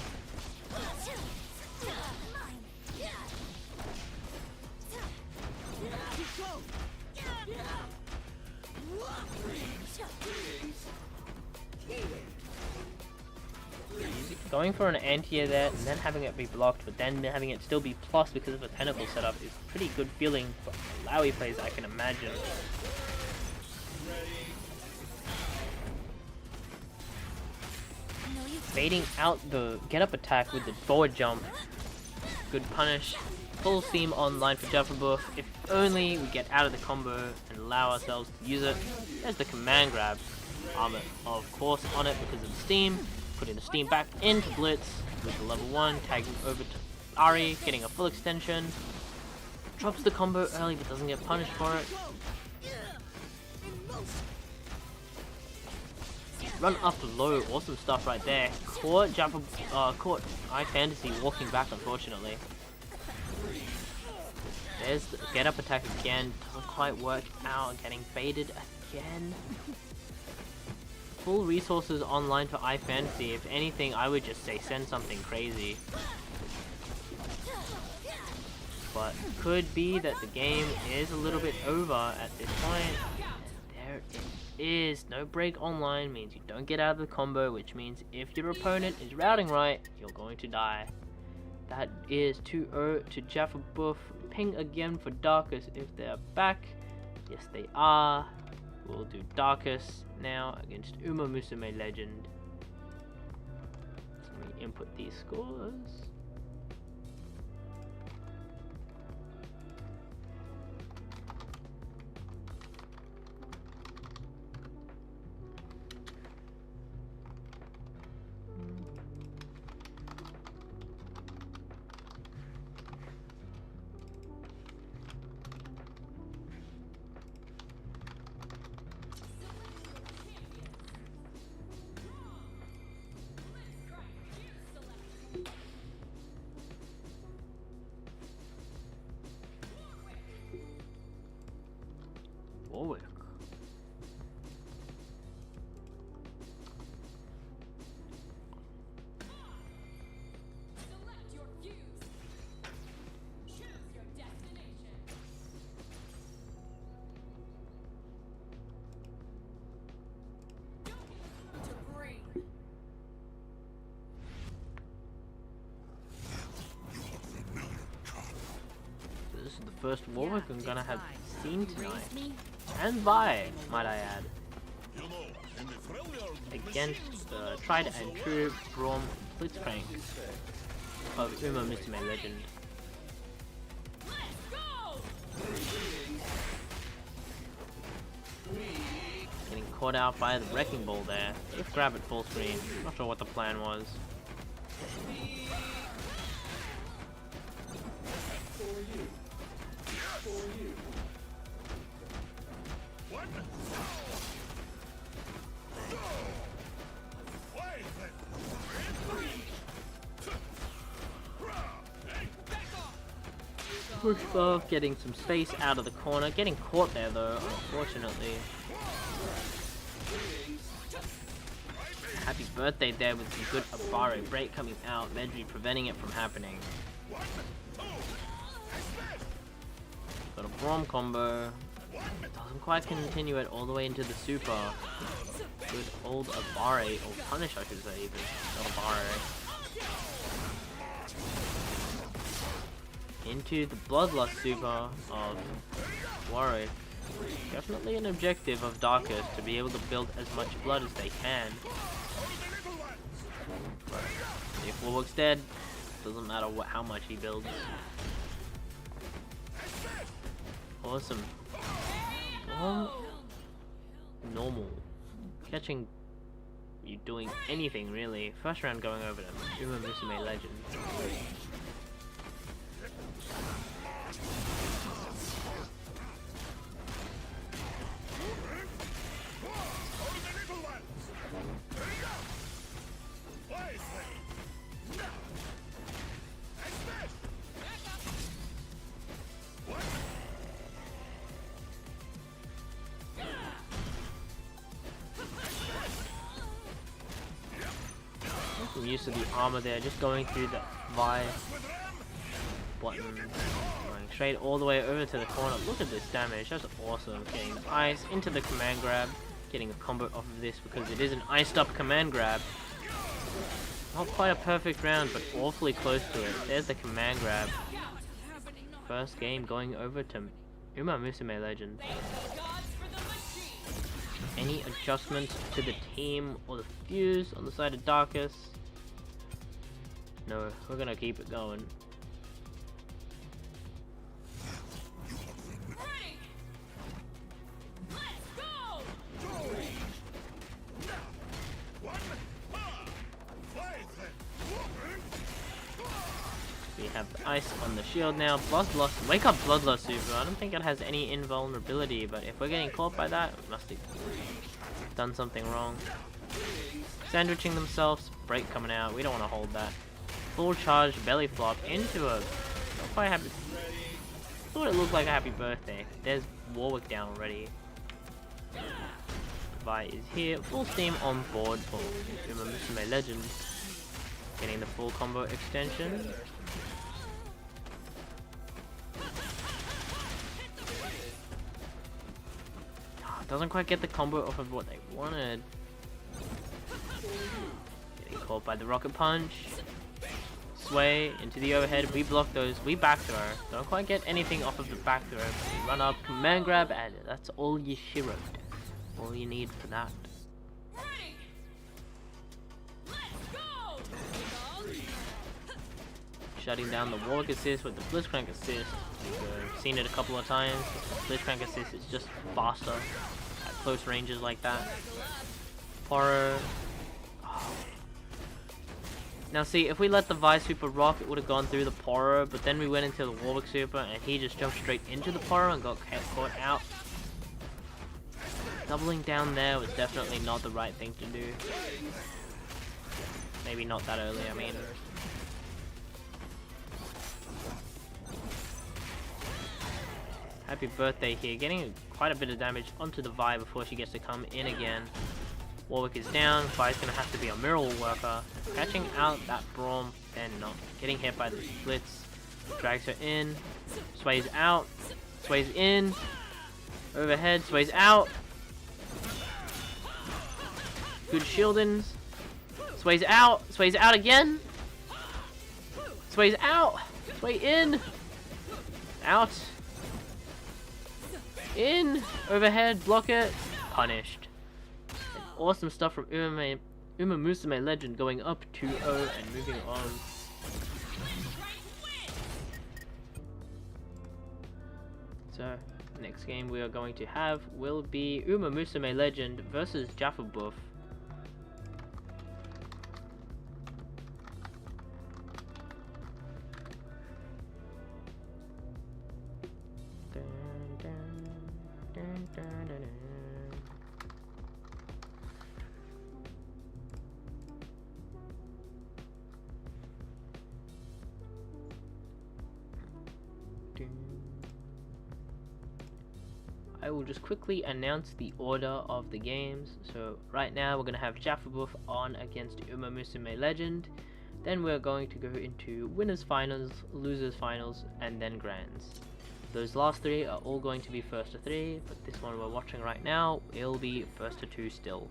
A: Going for an anti-air there and then having it be blocked, but then having it still be plus because of a tentacle setup is pretty good feeling for Alawi plays, I can imagine. Baiting out the get up attack with the forward jump. Good punish. Full steam online for Jaffa. If only we get out of the combo and allow ourselves to use it. There's the command grab. Armor, of course, on it because of the steam. Putting the steam back into Blitz with the level 1, tagging over to Ari, getting a full extension. Drops the combo early but doesn't get punished for it. Run up low, awesome stuff right there. Caught caught iFantasy walking back unfortunately. There's the get up attack again, doesn't quite work out, getting baited again. Full resources online for iFantasy. If anything, I would just say send something crazy. But could be that the game is a little bit over at this point. There it is. No break online means you don't get out of the combo, which means if your opponent is routing right, you're going to die. That is 2-0 to Jaffa Buff. Ping again for Darkus if they're back. Yes, they are. We'll do Darkus now against Uma Musume Legend. So let me input these scores. Warwick.
B: Select your fuse. Choose your destination. To breathe.
A: So this is the first Warwick I'm gonna have seen tonight. And Vi, might I add. Against the tried and true Braum Blitzcrank of Uma Musume Legend.
B: Let's go!
A: Getting caught out by the Wrecking Ball there. Let's grab it full screen. Not sure what the plan was. push buff, getting some space out of the corner, getting caught there though, unfortunately. Happy birthday there with some good Abare break coming out, Medri preventing it from happening. Got a Braum combo. Doesn't quite continue it all the way into the super. Good old Abare, or punish I should say even, not Abare. Into the Bloodlust super of Warwick. Definitely an objective of Darkest to be able to build as much blood as they can. But if Warwick's dead, doesn't matter how much he builds. Awesome. Normal. Catching you doing anything really. First round going over them. Uma Musume Legend. I'm used to the armor there, just going through the Vi button, going straight all the way over to the corner. Look at this damage, that's awesome. Getting ice into the command grab, getting a combo off of this because it is an iced up command grab. Not quite a perfect round, but awfully close to it. There's the command grab. First game going over to Uma Musume Legend. Any adjustments to the team or the fuse on the side of Darkest? No, we're gonna keep it going.
B: Ready. Let's go.
A: We have the ice on the shield now. Bloodlust, wake up Bloodlust super. I don't think it has any invulnerability, but if we're getting caught by that, we must have done something wrong. Sandwiching themselves, break coming out. We don't want to hold that. Full charge belly flop into a not quite happy. Thought it looked like a happy birthday. There's Warwick down already. Vi is here, full steam on board for Uma Musume Legend. Getting the full combo extension. Doesn't quite get the combo off of what they wanted. Getting caught by the rocket punch. Sway into the overhead. We block those. We back throw. Don't quite get anything off of the back throw. We run up, command grab, and that's all you shiro. All you need for that.
B: Ready. Let's go.
A: Shutting down the Warwick assist with the Blitzcrank assist. We've seen it a couple of times. Blitzcrank assist is just faster at close ranges like that. Horror. Oh. Now see, if we let the Vi super rock, it would have gone through the Poro, but then we went into the Warwick super and he just jumped straight into the Poro and got caught out. Doubling down there was definitely not the right thing to do. Maybe not that early, I mean. Happy birthday here, getting quite a bit of damage onto the Vi before she gets to come in again. Warwick is down, Vi's gonna have to be a miracle worker. Catching out that Braum, and not getting hit by the splits. Drags her in, sways out, sways in, overhead, sways out. Good shieldings. Sways out again. Sways out, sway in, out. In, overhead, block it, punished. And awesome stuff from Uma Musume Legend going up 2-0 and moving on. So, next game we are going to have will be Uma Musume Legend versus Jaffa Buff. I will just quickly announce the order of the games. So right now we're going to have Jaffabuff on against Uma Musume Legend. Then we're going to go into winners finals, losers finals, and then grands. Those last three are all going to be first to three, but this one we're watching right now will be first to two still.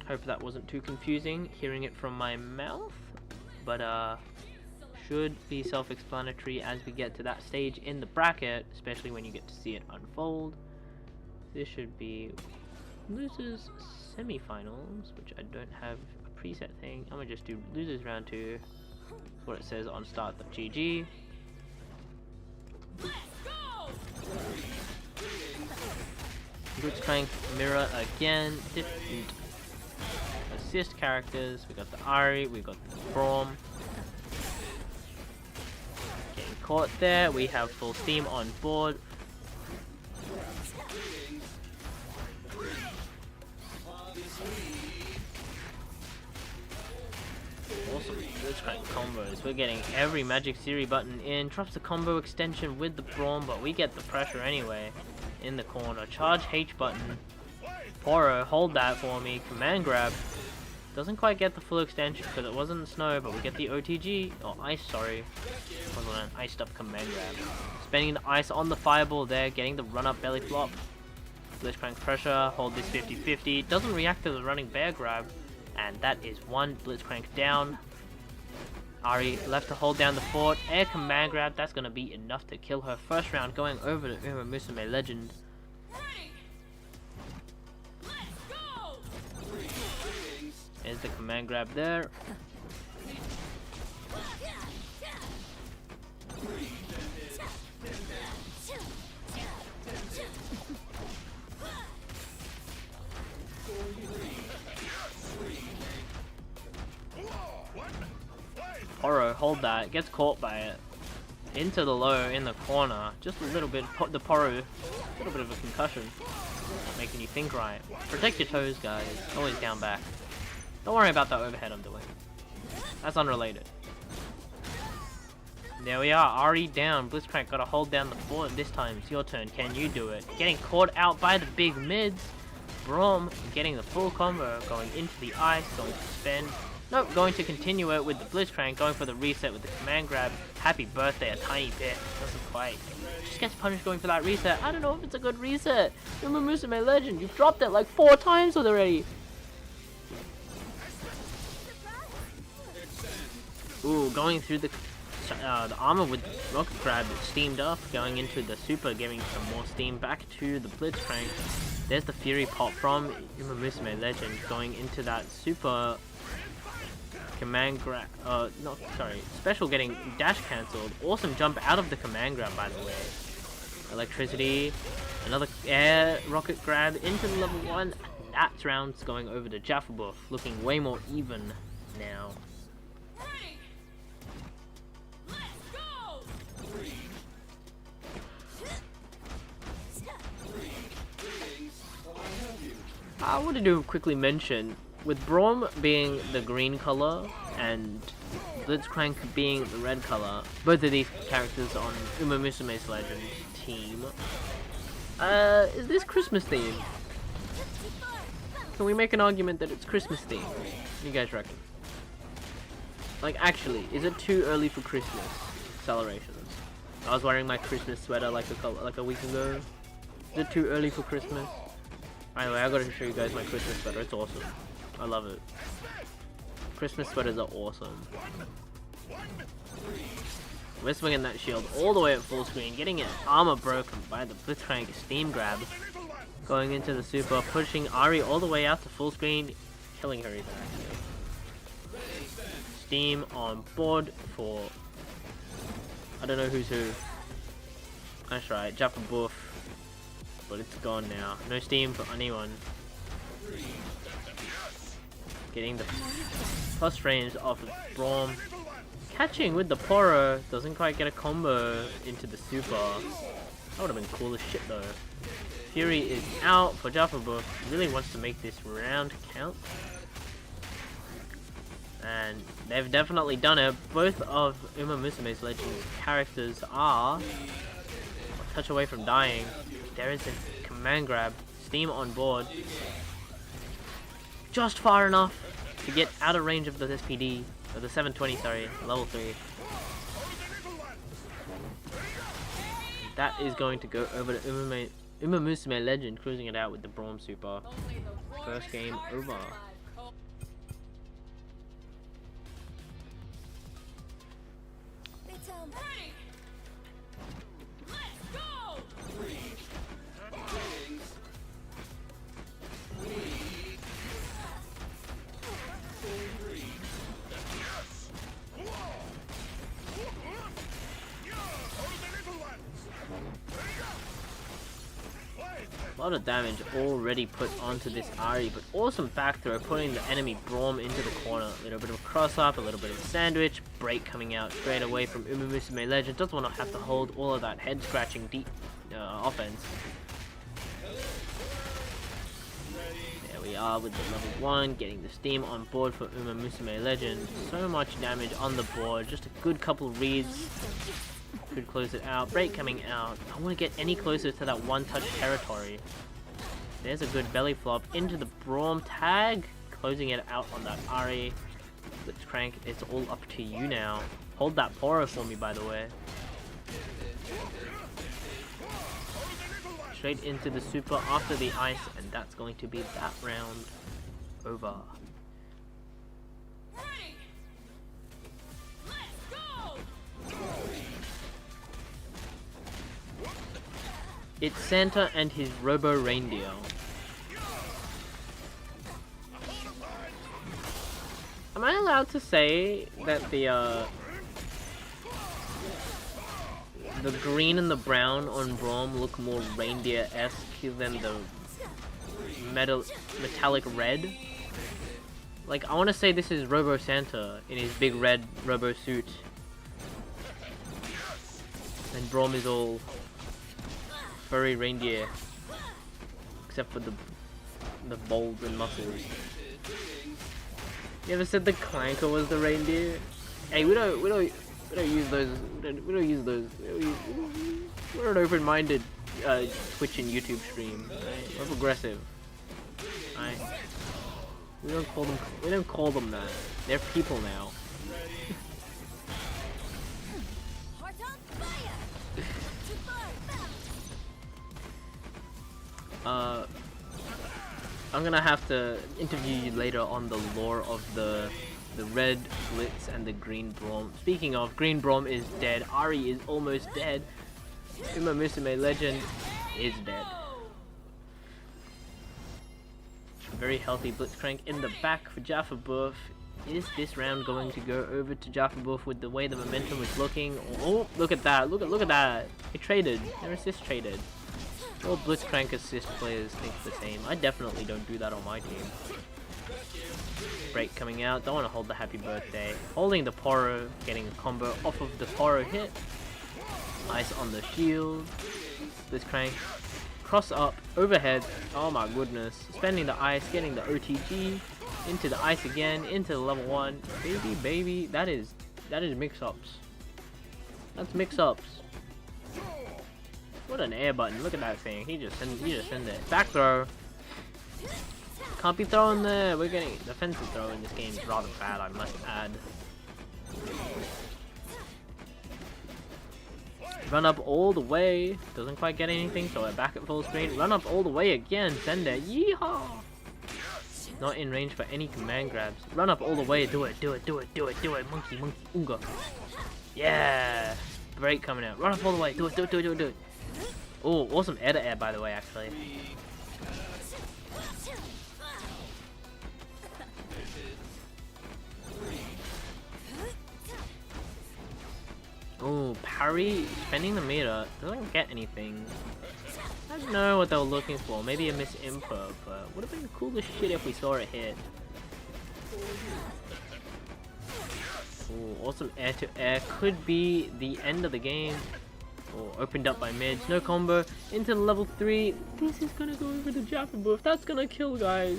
A: Hope that wasn't too confusing hearing it from my mouth, but should be self-explanatory as we get to that stage in the bracket, especially when you get to see it unfold. This should be losers semi-finals, which I don't have a preset thing. I'm gonna just do losers round 2. That's what it says on start.gg. Blitzcrank mirror again, different assist characters. We got the Ari, we got the Braum. Getting caught there, we have full steam on board. Awesome Blitzcrank combos. We're getting every Magic Siri button in. Drops the combo extension with the Braum, but we get the pressure anyway. In the corner. Charge H button. Poro, hold that for me. Command grab. Doesn't quite get the full extension because it wasn't snow, but we get the OTG. Oh, ice, sorry. Wasn't an iced up command grab. Spending the ice on the fireball there, getting the run up belly flop. Blitzcrank pressure, hold this 50-50. Doesn't react to the running bear grab. And that is one Blitzcrank down. Ari left to hold down the fort. Air command grab, that's going to be enough to kill her. First round going over to Uma Musume Legend. There's the command grab there. Poro, hold that, gets caught by it. Into the low in the corner. Just a little bit, the Poro, a little bit of a concussion. Not making you think right. Protect your toes, guys. Always down back. Don't worry about that overhead I'm doing. That's unrelated. There we are, Ari down. Blitzcrank gotta hold down the fort. This time it's your turn. Can you do it? Getting caught out by the big mids. Braum getting the full combo. Going into the ice. Going to spend. Nope, going to continue it with the Blitzcrank. Going for the reset with the command grab. Happy birthday, a tiny bit. Doesn't quite. Just gets punished going for that reset. I don't know if it's a good reset. Uma Musume Legend, you've dropped it like 4 times already. Ooh, going through the armor with the rocket grab steamed up, going into the super, giving some more steam back to the Blitzcrank. There's the Fury pop from Uma Musume Legend, going into that super command grab, special getting dash cancelled. Awesome jump out of the command grab, by the way. Electricity, another air rocket grab into the level 1. That round's going over to Jaffabuff, looking way more even now. I wanted to quickly mention, with Braum being the green color and Blitzcrank being the red color, both of these characters on Uma Musume's Legend team, is this Christmas theme? Can we make an argument that it's Christmas theme? What do you guys reckon? Like, actually, is it too early for Christmas celebrations? I was wearing my Christmas sweater like a week ago. Is it too early for Christmas? Anyway, I gotta show you guys my Christmas sweater. It's awesome. I love it. Christmas sweaters are awesome. We're swinging that shield all the way at full screen, getting it armor broken by the Blitzcrank steam grab. Going into the super, pushing Ari all the way out to full screen, killing her even actually. Steam on board for, I don't know who's who. That's right, Jaffabuff. But it's gone now. No steam for anyone. Getting the plus frames off of Braum. Catching with the Poro. Doesn't quite get a combo into the super. That would have been cool as shit though. Fury is out for Jaffabuff. Really wants to make this round count. And they've definitely done it. Both of Uma Musume's Legends characters are a touch away from dying. There is a command grab. Steam on board. Just far enough to get out of range of the SPD. Or the 720, sorry. Level 3. That is going to go over to Uma Musume Legend, cruising it out with the Braum Super. First game over.
D: They tell me.
B: Let's go!
A: A lot of damage already put onto this Ari, but awesome back throw, putting the enemy Braum into the corner. A little bit of a cross up, a little bit of a sandwich, break coming out straight away from Uma Musume Legend. Doesn't want to have to hold all of that head scratching deep offense. There we are with the level 1, getting the steam on board for Uma Musume Legend. So much damage on the board, just a good couple reads. Could close it out. Break coming out. I don't want to get any closer to that one-touch territory. There's a good belly flop into the Braum tag. Closing it out on that Ari. Blitzcrank, it's all up to you now. Hold that Poro for me, by the way. Straight into the super after the ice, and that's going to be that round over. It's Santa and his Robo Reindeer. Am I allowed to say that the green and the brown on Braum look more reindeer-esque than the metallic red? Like, I want to say this is Robo Santa in his big red Robo suit. And Braum is all furry reindeer, except for the bolts and muscles. You ever said the clanker was the reindeer? Hey, we don't use those. We don't use those. We're an open-minded Twitch and YouTube stream. Right? We're progressive. Right? We don't call them that. They're people now.
D: Heart on fire. Too far.
A: I'm gonna have to interview you later on the lore of the red Blitz and the green Braum. Speaking of, green Braum is dead. Ari is almost dead. Uma Musume Legend is dead. Very healthy Blitzcrank in the back for Jaffa Buff. Is this round going to go over to Jaffa Buff with the way the momentum is looking? Oh, look at that! Look at that! They traded. Their assist traded. All Blitzcrank assist players think the same. I definitely don't do that on my team. Break coming out. Don't want to hold the happy birthday. Holding the Poro, getting a combo off of the Poro hit. Ice on the shield. Blitzcrank. Cross up, overhead. Oh my goodness. Spending the ice, getting the OTG. Into the ice again, into the level 1. Baby. That is mix-ups. That's mix-ups. What an air button, look at that thing. He just send it. Back throw. Can't be thrown there. We're getting defensive throw in this game is rather bad, I must add. Run up all the way. Doesn't quite get anything, so we're back at full screen. Run up all the way again. Send it. Yeehaw! Not in range for any command grabs. Run up all the way. Do it. Monkey. Unga. Yeah! Break coming out. Run up all the way. Do it. Oh, awesome air-to-air, by the way, actually. Oh, parry, spending the meter, doesn't get anything. I don't know what they were looking for, maybe a miss input, but would have been cool as shit if we saw it hit. Oh, awesome air-to-air, could be the end of the game. Oh, opened up by mids, no combo, into level 3. This is gonna go over the Jaffa Buff, that's gonna kill, guys.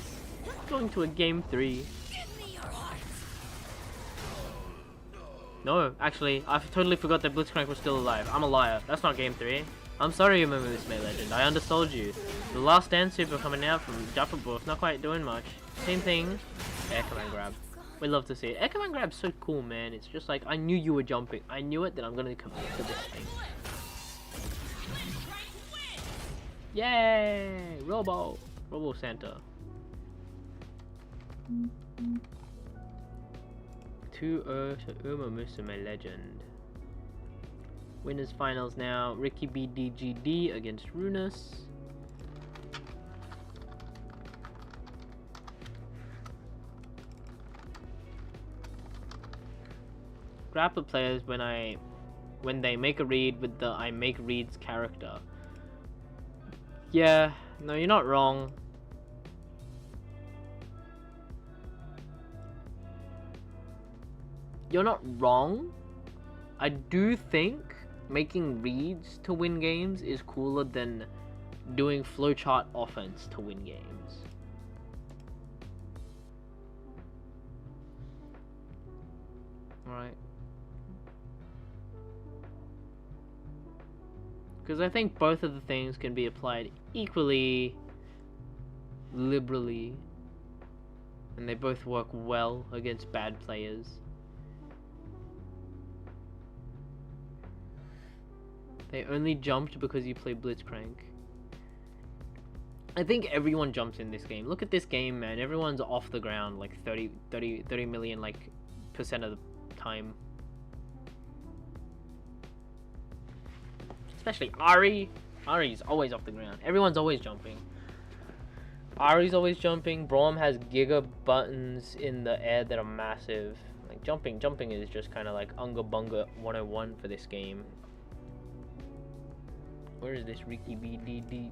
A: Going to a game 3.
D: Give me your heart.
A: No, actually, I totally forgot that Blitzcrank was still alive. I'm a liar. That's not game 3. I'm sorry, you remember this May Legend. I undersold you. The last dance super coming out from Dapperbuff, not quite doing much. Same thing. Air command grab. We love to see it. Air command grab's so cool, man. It's just like, I knew you were jumping. I knew it, that I'm gonna commit to this thing. Yay! Robo Santa. 2-0 to Uma Musume Legend. Winners finals now. Ricky BDGD against Runus. Grapple players when they make a read with the I make reads character. Yeah, no, you're not wrong. You're not wrong. I do think making reads to win games is cooler than doing flowchart offense to win games. Alright. Because I think both of the things can be applied equally liberally, and they both work well against bad players. They only jumped because you play Blitzcrank. I think everyone jumps in this game. Look at this game, man. Everyone's off the ground like 30 million like percent of the time. Especially Ari. Ari's always off the ground. Everyone's always jumping. Ari's always jumping. Braum has giga buttons in the air that are massive. Like jumping is just kind of like Unga Bunga 101 for this game. Where is this Ricky BDD?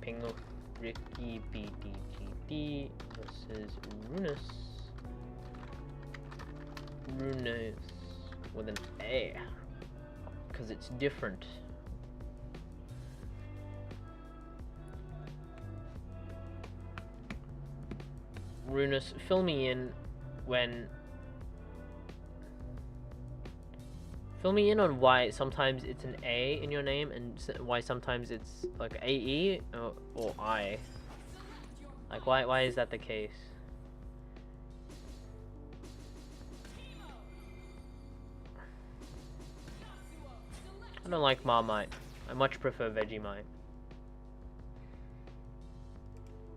A: Pingo Ricky BDGD versus Runus. Runus with an A. Because it's different. Runus, fill me in when... Fill me in on why sometimes it's an A in your name and why sometimes it's like AE or I. Like why is that the case? I don't like Marmite. I much prefer Vegemite.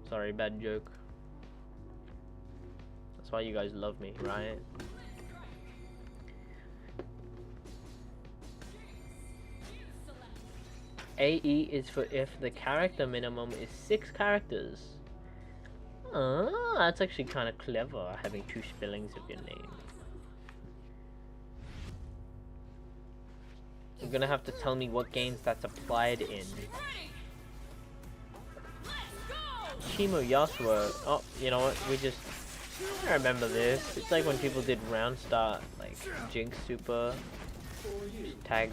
A: Sorry, bad joke. That's why you guys love me, right? AE is for if the character minimum is 6 characters. That's actually kind of clever, having 2 spellings of your name. You're gonna have to tell me what games that's applied in. Chimo Yasuo. Oh, you know what? I remember this. It's like when people did round start, like Jinx Super. Tag,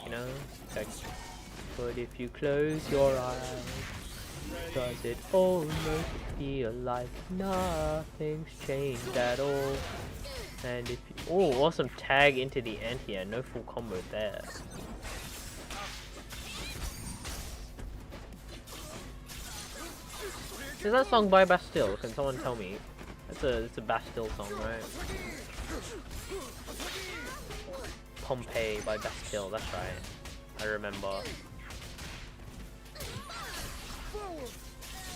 A: you know? Tag. But if you close your eyes, does it almost feel like nothing's changed at all? And if you, oh, awesome tag into the anti-air, no full combo there. Is that song by Bastille? Can someone tell me? It's a Bastille song, right? Pompeii by Bastille, that's right. I remember.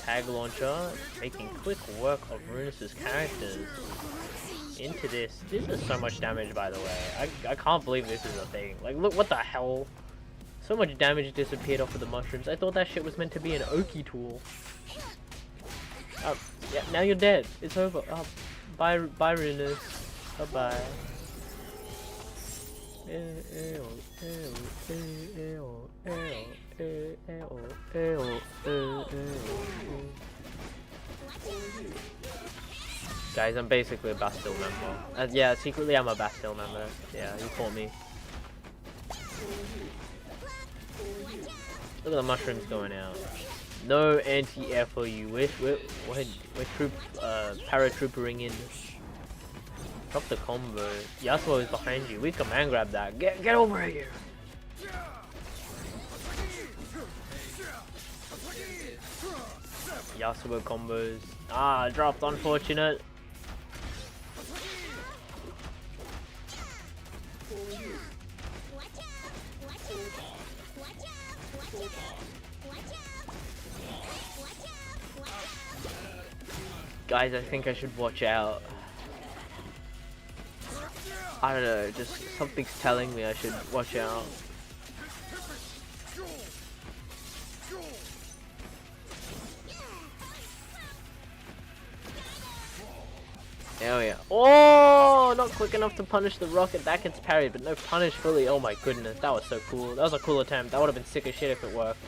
A: Tag launcher, making quick work of Runus' characters. Into this. This is so much damage, by the way. I can't believe this is a thing. Like, look, what the hell? So much damage disappeared off of the mushrooms. I thought that shit was meant to be an Oki tool. Yeah, now you're dead. It's over. Bye, Runus. Bye-bye. Guys, I'm basically a Bastille member. Yeah, secretly I'm a Bastille member. Yeah, you caught me. Look at the mushrooms going out. No anti-air for you. We're paratroopering in. Drop the combo. Yasuo is behind you. We command grab that. Get over here. Yasuo combos. Ah, dropped. Unfortunate. Guys, I think I should watch out. I don't know, just something's telling me I should watch out. There we are. Oh, not quick enough to punish the rocket. That gets parried, but no punish fully. Oh my goodness, that was so cool. That was a cool attempt. That would have been sick as shit if it worked.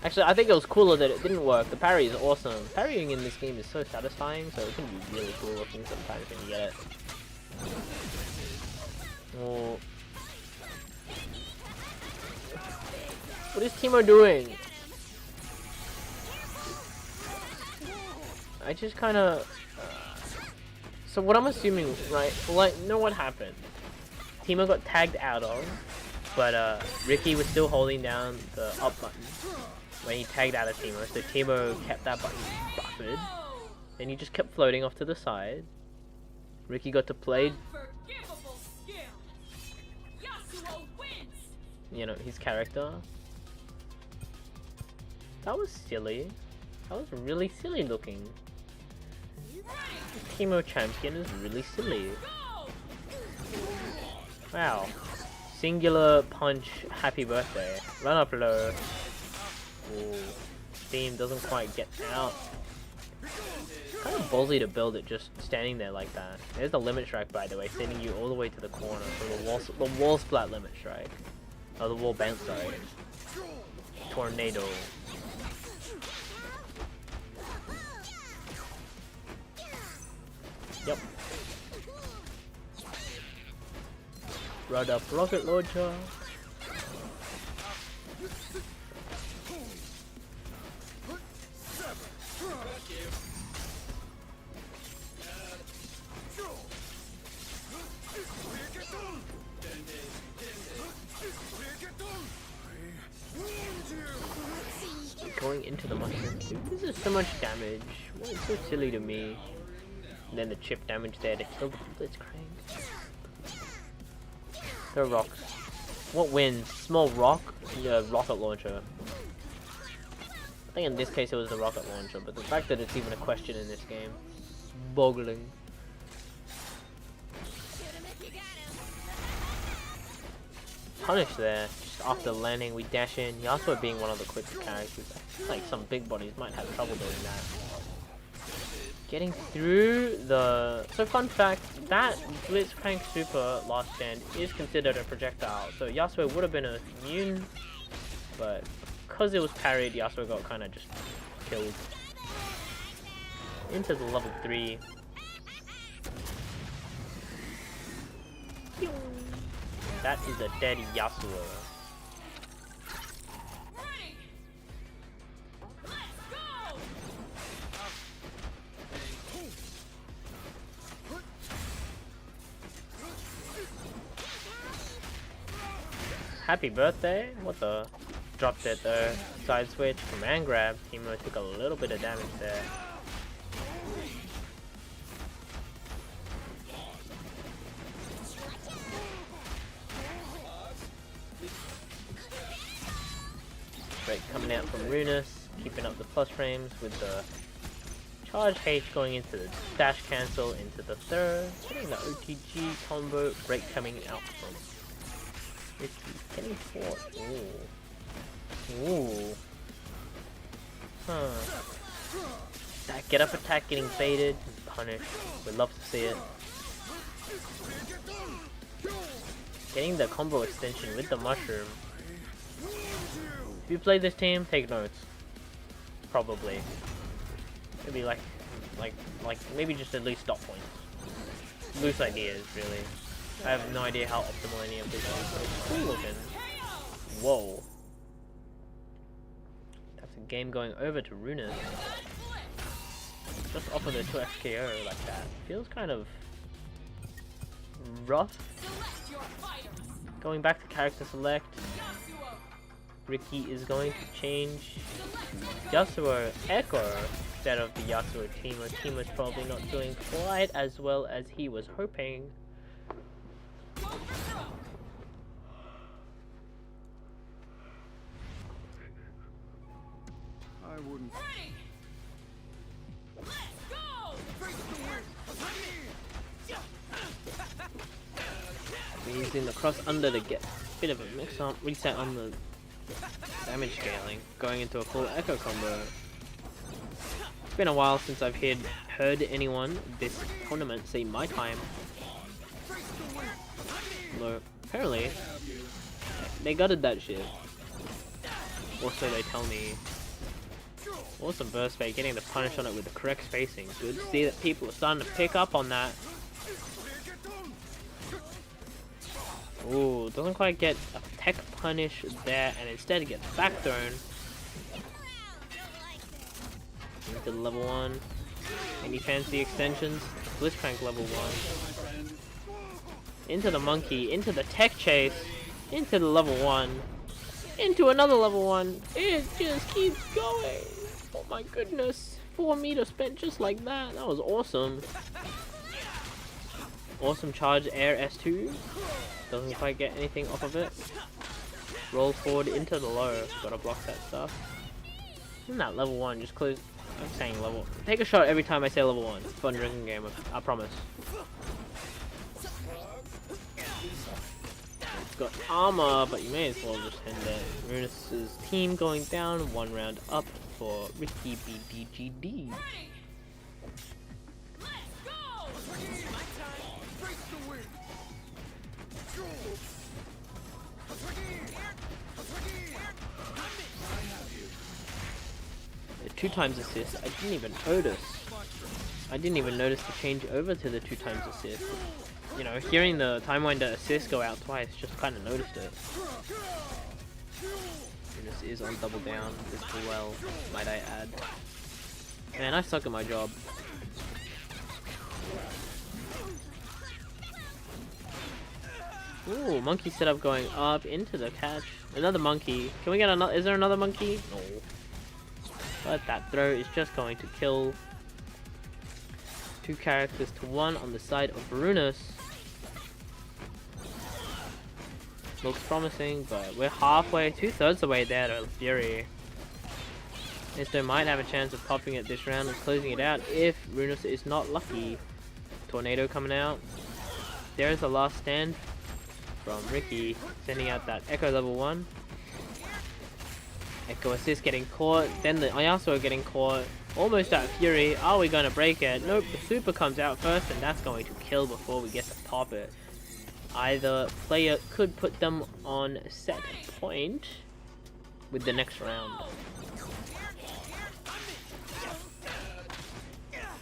A: Actually, I think it was cooler that it didn't work. The parry is awesome. Parrying in this game is so satisfying, so it can be really cool looking sometimes when you get it. Oh. What is Teemo doing? I just kind of... So what I'm assuming, right? Like, you know what happened? Teemo got tagged out of, but Ricky was still holding down the up button when he tagged out of Teemo, so Teemo kept that button buffered. Then he just kept floating off to the side. Ricky got to play, you know, his character. That was silly. That was really silly looking. Teemo champion is really silly. Wow. Singular punch, happy birthday. Run up low. Ooh. Steam doesn't quite get out. Kind of ballsy to build it just standing there like that. There's the limit strike, by the way, sending you all the way to the corner for the wall splat limit strike. Oh, the wall bounce, sorry. Tornado. Yep. Run up rocket launcher. Going into the mushroom. Dude, this is so much damage. Why is it so silly to me? And then the chip damage there to kill the Blitzcrank. Throw rocks. What wins? Small rock? Yeah, rocket launcher. I think in this case it was the rocket launcher, but the fact that it's even a question in this game is boggling. Punish there. Just after landing, we dash in. Yasuo being one of the quicker characters. I feel like some big bodies might have trouble doing that. Getting through the... So fun fact, that Blitzcrank Super last stand is considered a projectile. So Yasuo would have been immune, but because it was parried, Yasuo got kind of just killed. Into the level 3. That is a dead Yasuo. Happy birthday? What the? Dropped it though. Side switch, command grab. Teemo took a little bit of damage there. Great coming out from Runus, keeping up the plus frames with the charge H going into the dash cancel into the third, getting the OTG combo, break coming out from Ricky, getting fought. Ooh. Ooh. Huh. That get up attack getting baited and punished. We'd love to see it. Getting the combo extension with the mushroom. If you play this team, take notes. Probably. Maybe like maybe just at least stop points. Loose ideas, really. I have no idea how optimal any of this is, but it's cool looking. Whoa. That's a game going over to Runus. Just off of the 2XKO like that. Feels kind of rough.
B: Select your fighters.
A: Going back to character select,
B: Yasuo.
A: Ricky is going to change
B: Select your
A: Yasuo Echo instead of the Yasuo Teemo. Teemo's probably not doing quite as well as he was hoping.
B: go for throw.
C: I wouldn't.
B: Ready. Let's go.
A: We're using the cross under to get a bit of a mix up, reset on the damage scaling, going into a full echo combo. It's been a while since I've heard anyone this tournament say my time. Although, apparently, they gutted that shit. Also, they tell me. Awesome burst fate, getting the punish on it with the correct spacing. Good to see that people are starting to pick up on that. Ooh, doesn't quite get a tech punish there, and instead gets back thrown into the level 1. Any fancy extensions? Blitzcrank level 1. Into the monkey, into the tech chase, into the level 1, into another level 1. It just keeps going. Oh my goodness. 4 meters spent just like that. That was awesome. Awesome charge air S2. Doesn't quite get anything off of it. Roll forward into the low. Gotta block that stuff. Isn't that level 1? Just close. I'm saying level. Take a shot every time I say level 1. Fun drinking game. I promise. It's got armor, but you may as well just end it. Runus' team going down. 1 round up for Ricky BDGD.
B: Ready. Let's go.
A: The 2 times assist, I didn't even notice. I didn't even notice the change over to the 2 times assist. You know, hearing the Time Winder assist go out twice, just kind of noticed it. And this is on double down as well, might I add. Man, I suck at my job. Ooh, monkey setup going up into the catch. Another monkey. Can we get another? Is there another monkey? No. But that throw is just going to kill 2 characters to 1 on the side of Runus. Looks promising, but we're halfway, 2/3 the way there to Fury. Mister might have a chance of popping it this round and closing it out if Runus is not lucky. Tornado coming out. There's the last stand from Ricky, sending out that Echo level 1. Echo assist getting caught, then the Yasuo getting caught. Almost at Fury. Are we going to break it? Nope, the super comes out first, and that's going to kill before we get to pop it. Either player could put them on set point with the next round.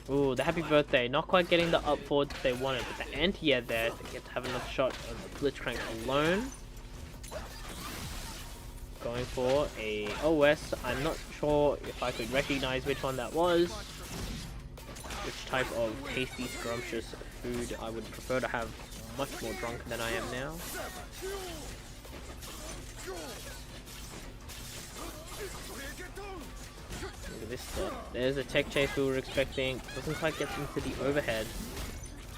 A: Ooh, the happy birthday. Not quite getting the up forward that they wanted, but the anti-air there to get to have another shot of the Blitzcrank alone. Going for a OS. I'm not sure if I could recognize which one that was. Which type of tasty, scrumptious food I would prefer to have much more drunk than I am now. Look at this stuff. There's a tech chase we were expecting. Doesn't quite get into the overhead.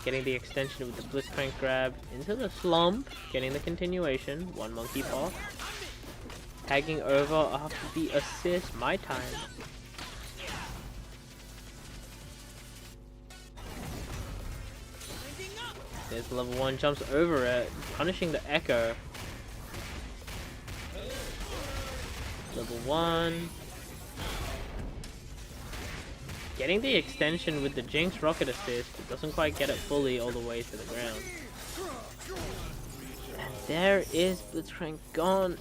A: Getting the extension with the Blitzcrank grab into the slump. Getting the continuation. 1 monkey pop. Tagging over after the assist. My time. There's level 1. Jumps over it. Punishing the Echo. Level 1. Getting the extension with the Jinx rocket assist. It doesn't quite get it fully all the way to the ground. And there is Blitzcrank gone.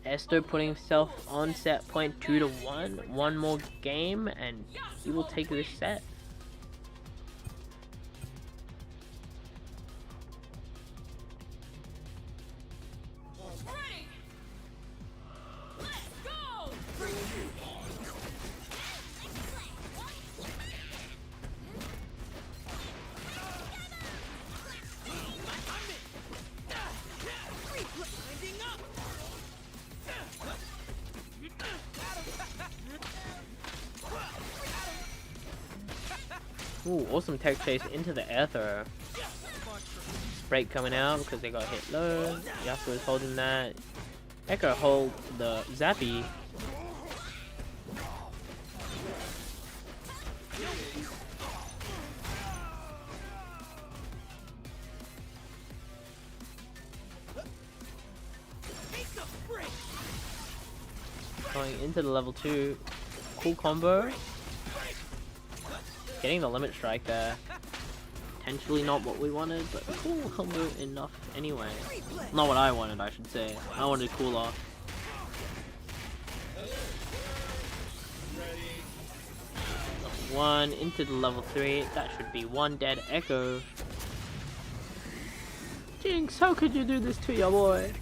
A: Esto putting himself on set point 2-1. 1 more game and he will take this set.
B: Ready. Let's go.
A: Ooh, awesome tech chase into the air throw. Break coming out because they got hit low. Yasuo is holding that. Echo hold the Zappy. Going into the level 2. Cool combo. Getting the limit strike there. Potentially not what we wanted, but cool combo enough anyway. Not what I wanted, I should say. I wanted cooler. Level 1 into the level 3. That should be one dead Echo. Jinx, how could you do this to your boy?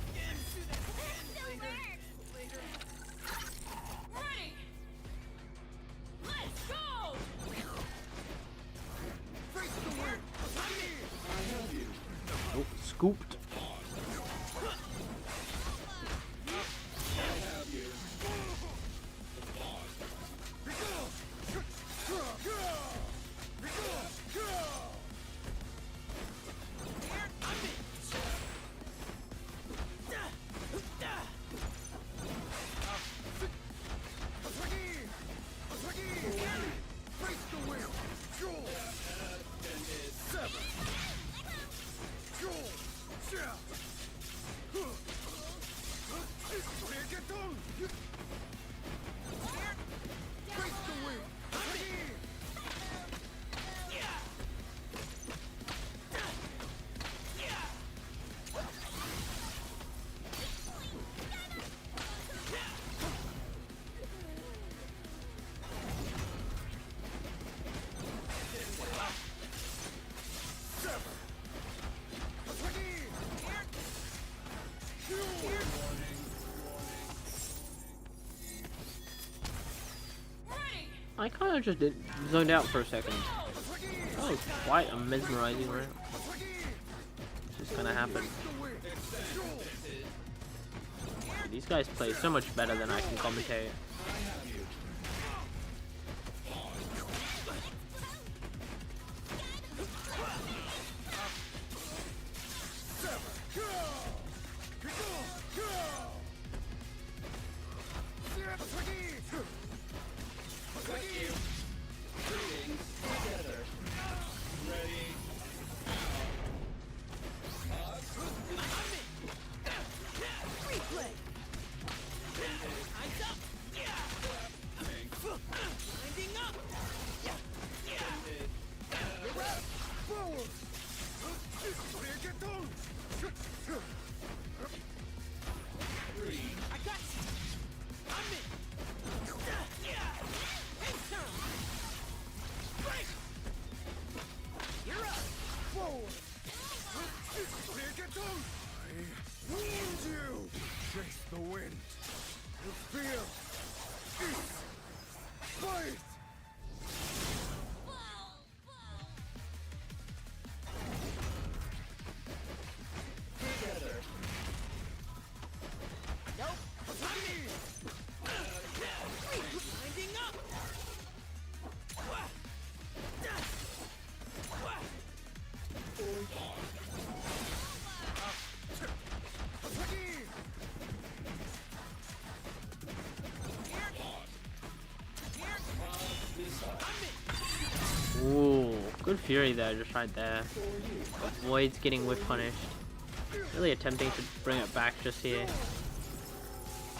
A: Oh, scooped. I kind of just zoned out for a second. That was quite a mesmerizing round. It's just gonna happen. These guys play so much better than I can commentate.
C: The wind. You feel peace. Fight. Together. Nope. Winding up.
A: Ooh, good fury there, just right there. Avoids getting whiff punished. Really attempting to bring it back just here.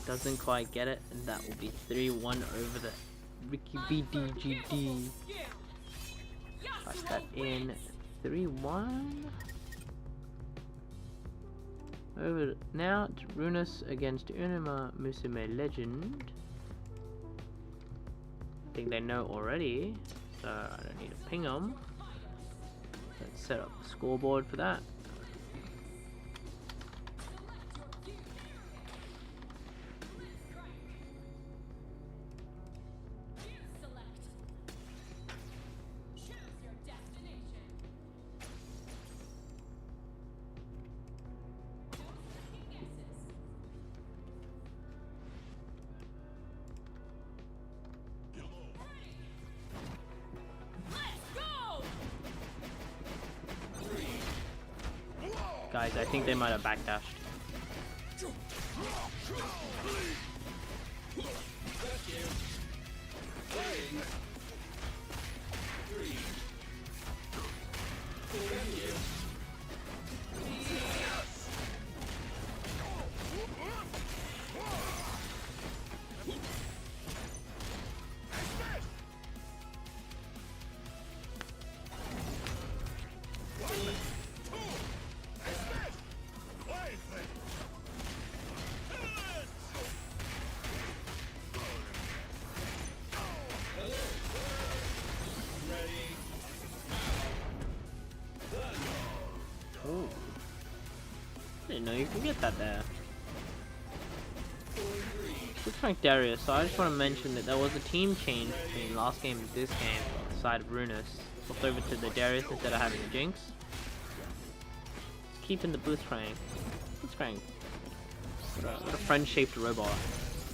A: Doesn't quite get it, and that will be 3-1 over the Ricky BDGD. Pass that in. 3-1. Over now to Runus against Unima Musume Legend. I think they know already, so I don't need to ping them. Let's set up the scoreboard for that. Guys, I think they might have backdashed. Oh. Didn't know you could get that there. Looks like Darius, so I just want to mention that there was a team change between last game and this game on the side of Runus. Swapped over to the Darius instead of having the Jinx. Keeping the Blitzcrank. Blitzcrank. What a friend-shaped robot.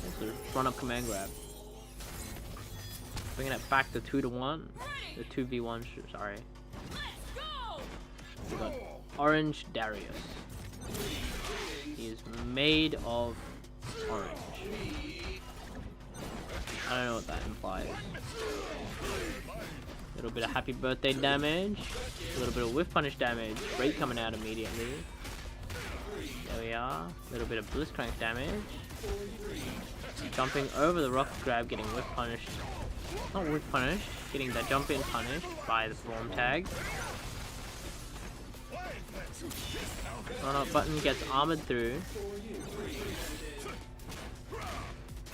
A: Also, run-up command grab. Bringing it back to 2-1. The 2v1, sorry. We got Orange Darius. He is made of orange. I don't know what that implies. A little bit of happy birthday damage. A little bit of whiff punish damage. Great coming out immediately. There we are. A little bit of Blitzcrank damage. Jumping over the rocket grab, getting whiff punished. Not whiff punished. Getting that jump in punished by the form tag. Run up button gets armored through.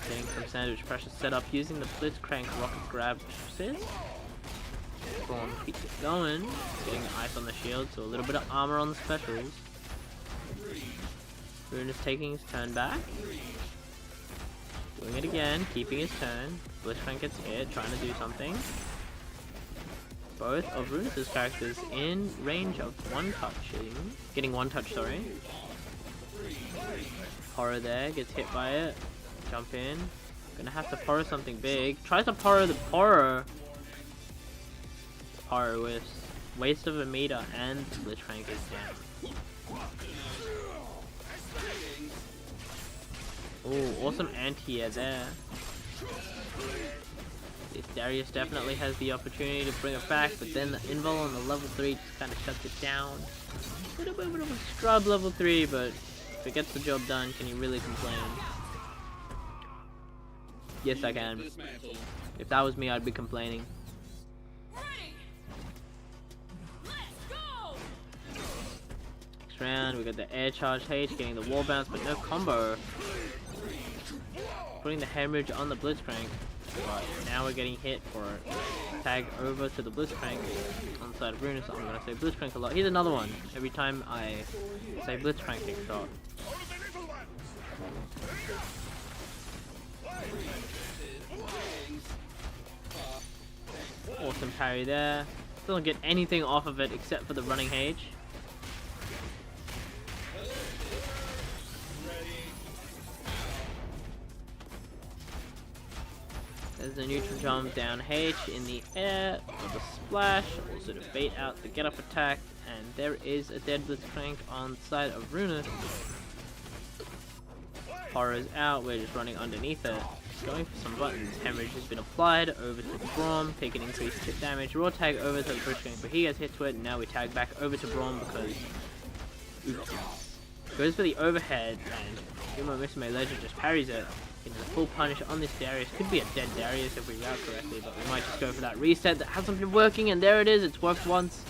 A: Getting some sandwich pressure set up using the Blitzcrank rocket grab assist. Braun keeps it going. Getting ice on the shield, so a little bit of armor on the specials. Rune is taking his turn back. Doing it again, keeping his turn. Blitzcrank gets hit, trying to do something. Both of Runus' characters in range of one touching. Getting one touch, sorry. Horror there, gets hit by it. Jump in. Gonna have to porro something big. Tries to porro the porro. Porro with waste of a meter and Blitzcrank is down. Oh, awesome anti-air there. This Darius definitely has the opportunity to bring it back, but then the invul on the level 3 just kind of shuts it down. A little bit of a scrub level 3, but if it gets the job done, can you really complain? Yes, I can. If that was me, I'd be complaining. Next round, we got the air charge H, getting the wall bounce, but no combo. Putting the hemorrhage on the Blitzcrank. But now we're getting hit for it. Tag over to the Blitzcrank on the side of Runus. I'm gonna say Blitzcrank a lot. Here's another one. Every time I say Blitzcrank kick shot. Awesome parry there. Still don't get anything off of it except for the running H. There's the neutral jump down H in the air with a splash, also to bait out the get up attack, and there is a dead Blitzcrank on the side of Runus. Horror's out, we're just running underneath it. Going for some buttons. Hemorrhage has been applied over to Braum, taking increased hit damage. Raw tag over to the Blitzcrank, but he gets hit to it, and now we tag back over to Braum because oops. Goes for the overhead, and Umo Misume Legend just parries it. Getting the full punish on this Darius. Could be a dead Darius if we route correctly, but we might just go for that reset that hasn't been working, and there it is. It's worked once.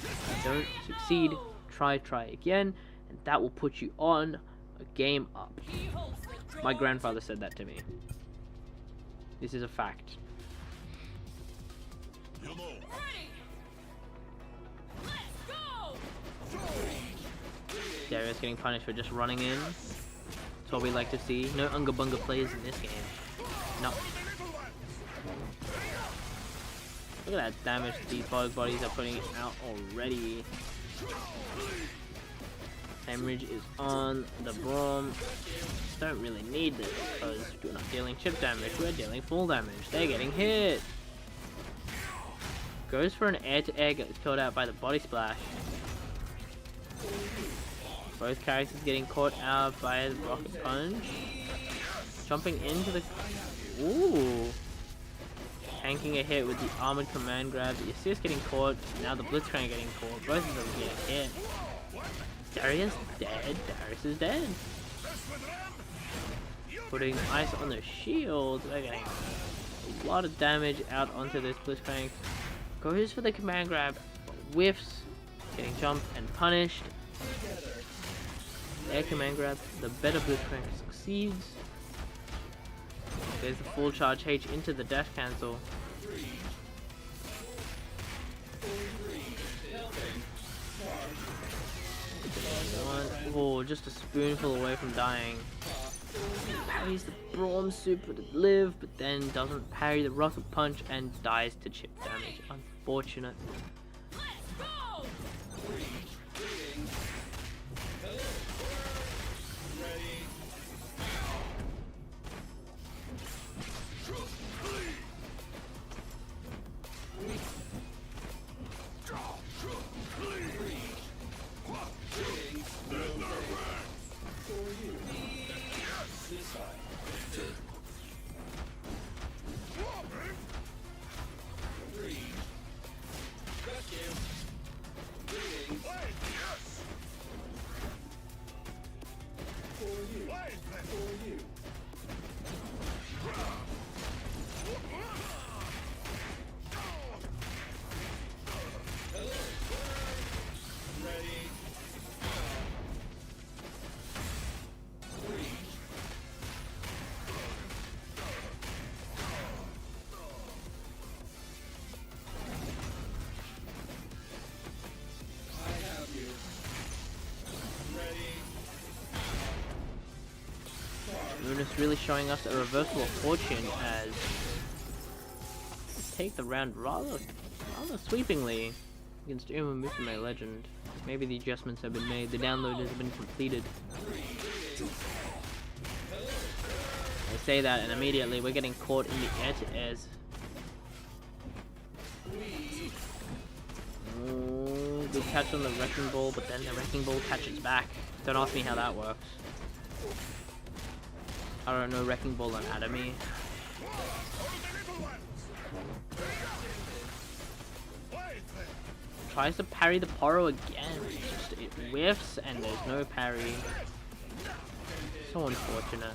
A: If you don't succeed, try again, and that will put you on a game up. My grandfather said that to me. This is a fact. Darius getting punished for just running in. That's what we like to see. No Unga Bunga plays in this game. No. Look at that damage these bug bodies are putting out already. Hemorrhage is on the Braum. Don't really need this because we're not dealing chip damage, we're dealing full damage. They're getting hit. Goes for an air to air, gets killed out by the body splash. Both characters getting caught out by the rocket punch. Jumping into the... Ooh! Tanking a hit with the armored command grab. The assist getting caught. Now the Blitzcrank getting caught. Both of them getting hit. Darius dead. Darius is dead. Putting ice on the shield. They're getting a lot of damage out onto this Blitzcrank. Goes for the command grab. Whiffs. Getting jumped and punished. Air command grab. The better Blitzcrank succeeds. There's the full charge H into the dash cancel. Oh, just a spoonful away from dying. Parries the Braum Super to live, but then doesn't parry the rocket punch and dies to chip damage. Unfortunate. Runa's really showing us a reversal of fortune as take the round rather sweepingly against Uma Musume Legend. Maybe the adjustments have been made, the download has been completed. I say that and immediately we're getting caught in the air-to-airs. Oh, good catch on the Wrecking Ball, but then the Wrecking Ball catches back. Don't ask me how that works. I don't know Wrecking Ball anatomy. Tries to parry the Poro again. It whiffs and there's no parry. So unfortunate.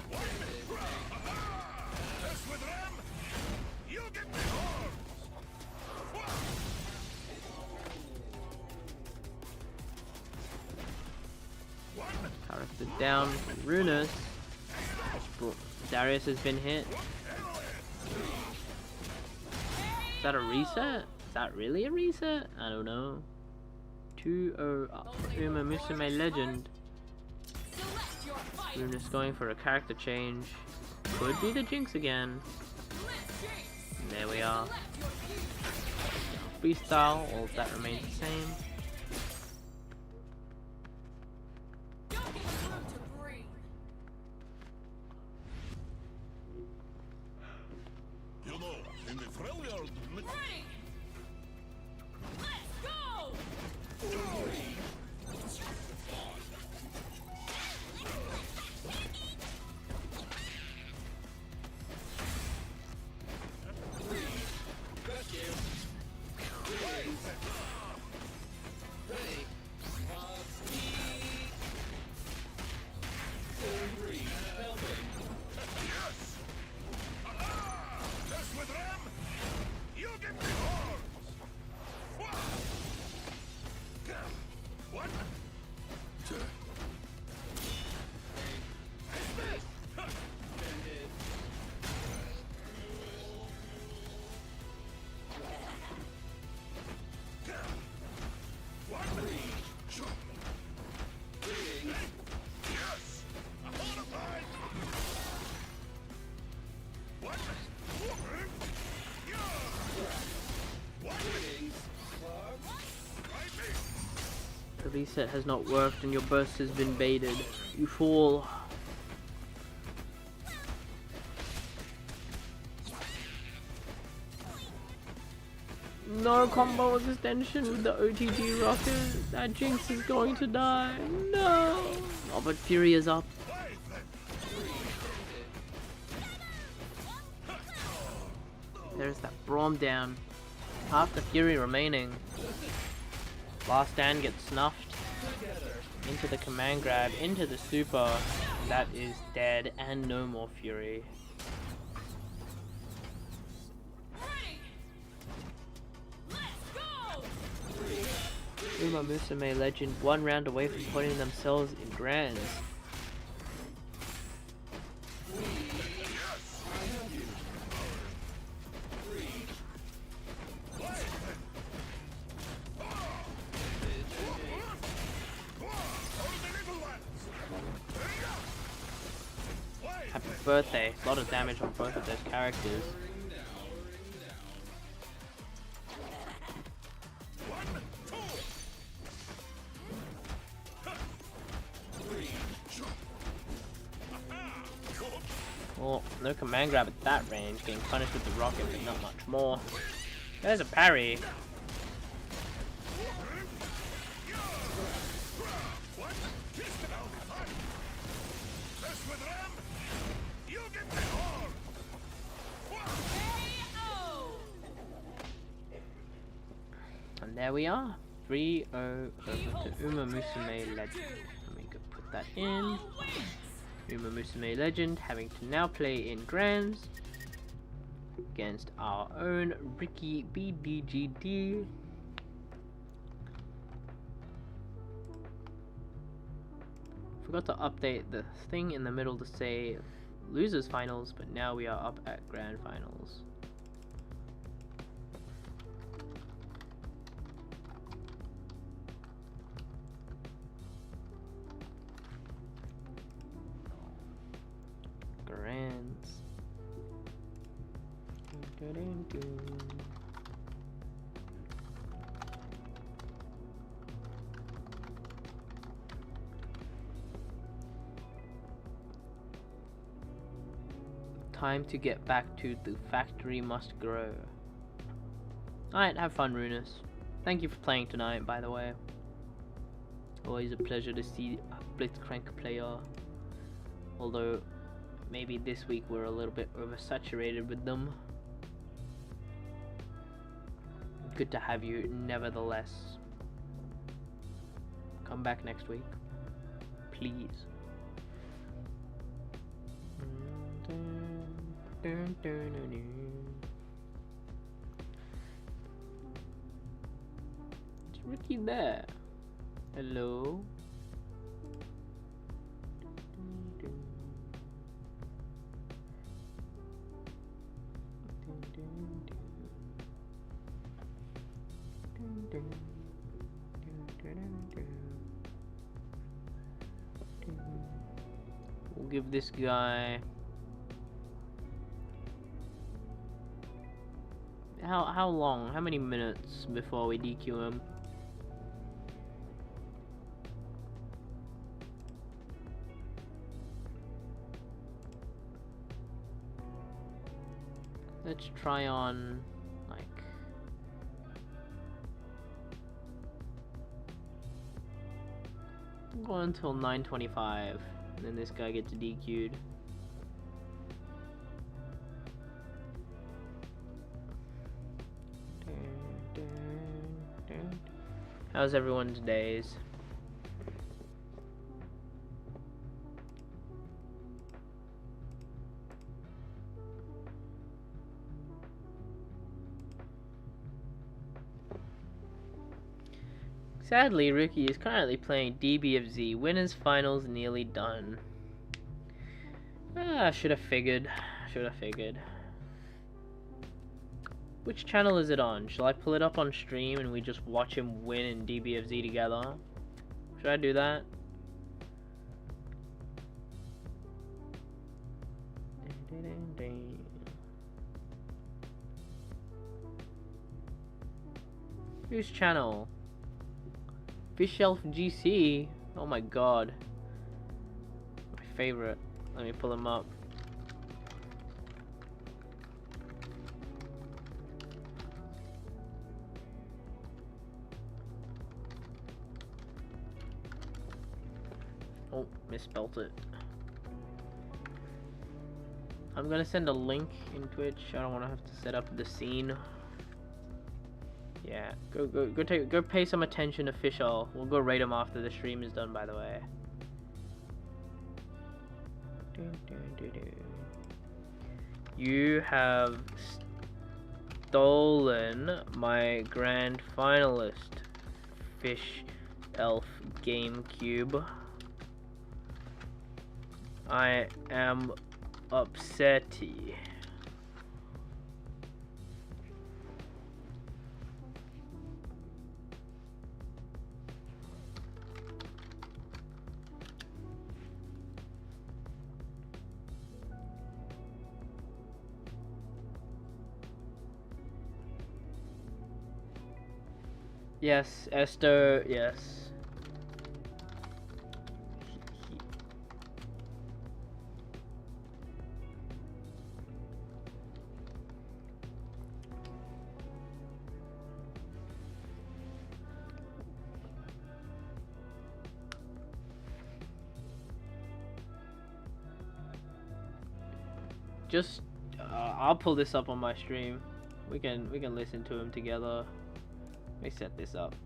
A: Character down, Runas. Darius has been hit. Is that a reset? Is that really a reset? I don't know. 2-0 Uma Musume Legend. Runas going for a character change. Could be the Jinx again. And there we are. Freestyle, all of that remains the same. The reset has not worked and your burst has been baited. You fool. No combo extension with the OTG rocket. That Jinx is going to die. No. Oh, but Fury is up. There's that Braum down. Half the Fury remaining. Last stand gets snuffed. Into the command grab, into the super. That is dead and no more Fury. Uma Musume Legend 1 round away from putting themselves in grands. Happy birthday. A lot of damage on both of those characters. Oh, no command grab at that range, getting punished with the rocket, but not much more. There's a parry. And there we are. 3-0 over to Uma Musume Legend. Let me go put that in. Uma Musume Legend having to now play in grands against our own Ricky BDGD. Forgot to update the thing in the middle to say losers finals, but now we are up at grand finals. Grands. Time to get back to the factory must grow. Alright, have fun, Runus. Thank you for playing tonight, by the way. Always a pleasure to see a Blitzcrank player. Although, maybe this week we're a little bit oversaturated with them. Good to have you, nevertheless. Come back next week, please. Is Ricky there? Hello? We'll give this guy... How long? How many minutes before we DQ him? Let's try on, like... We'll go until 9:25, and then this guy gets DQ'd. How's everyone's days? Sadly, Ricky is currently playing DBFZ. Winners finals nearly done. Should have figured. Should have figured. Which channel is it on? Shall I pull it up on stream and we just watch him win in DBFZ together? Should I do that? Whose channel? Fishelf GC? Oh my god. My favorite. Let me pull him up. Oh, misspelt it. I'm gonna send a link in Twitch. I don't want to have to set up the scene. Yeah, go pay some attention to Official. We'll go raid him after the stream is done, by the way. You have stolen my grand finalist, Fish Elf GameCube. I am upsetty. Yes, Esther, yes. Just, I'll pull this up on my stream. We can listen to him together. Let me set this up.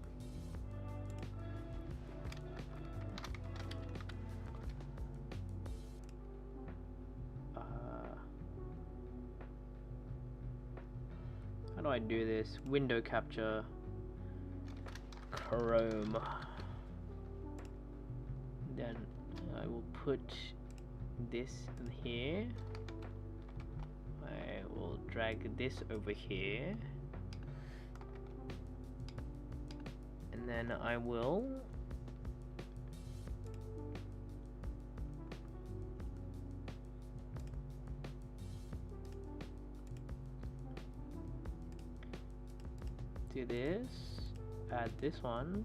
A: How do I do this? Window capture. Chrome. Then I will put this in here. I will drag this over here. And then I will do this, add this one,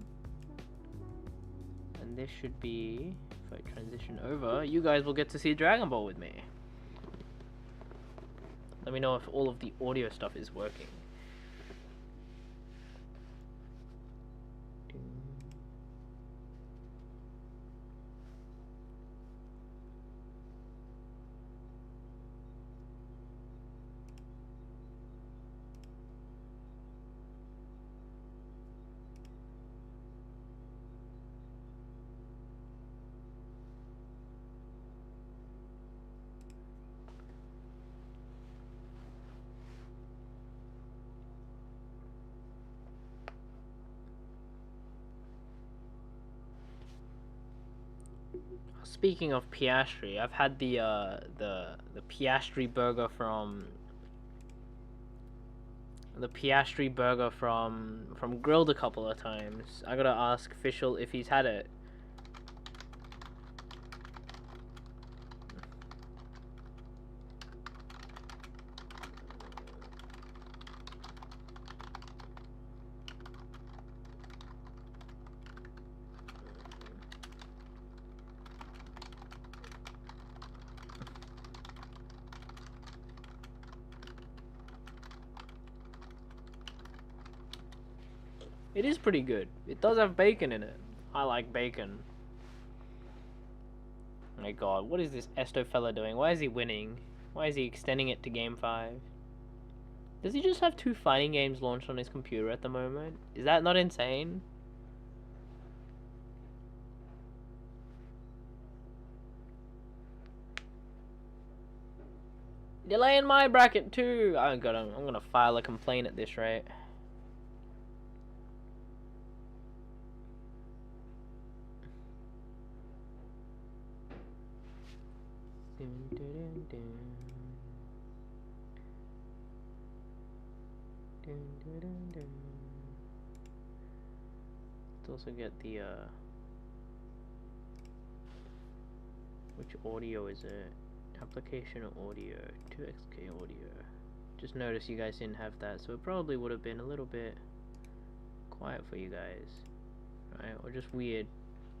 A: and this should be, if I transition over, you guys will get to see Dragon Ball with me. Let me know if all of the audio stuff is working. Speaking of Piastri, I've had the Piastri burger from Grilled a couple of times. I gotta ask Official if he's had it. It is pretty good. It does have bacon in it. I like bacon. My god, what is this Esto fella doing? Why is he winning? Why is he extending it to Game 5? Does he just have 2 fighting games launched on his computer at the moment? Is that not insane? Delay in my bracket too! I'm gonna file a complaint at this rate. Let's also get the which audio is it? Application audio, 2XK audio. Just noticed you guys didn't have that, so it probably would have been a little bit quiet for you guys, right? Or just weird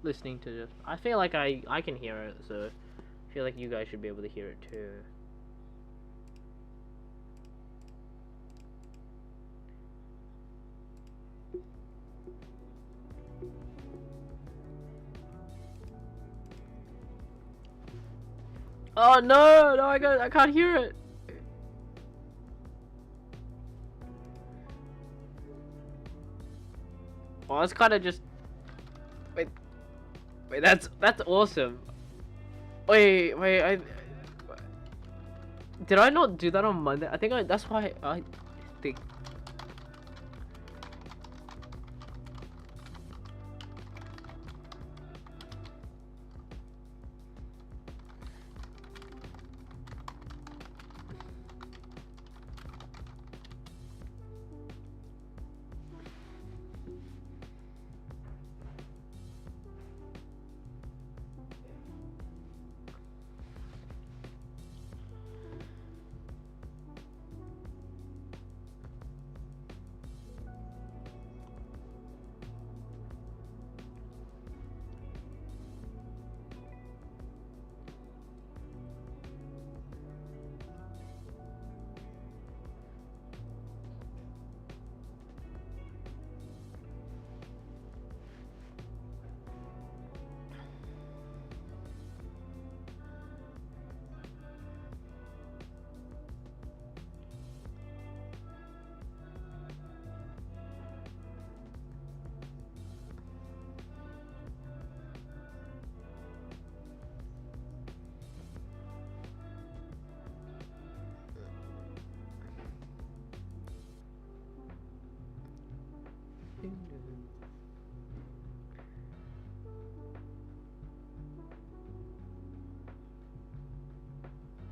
A: listening to just. I feel like I can hear it, so I feel like you guys should be able to hear it too. Oh no, no, I can't hear it. Well, it's kind of just. Wait, that's awesome. Wait, did I not do that on Monday? I think that's why I think.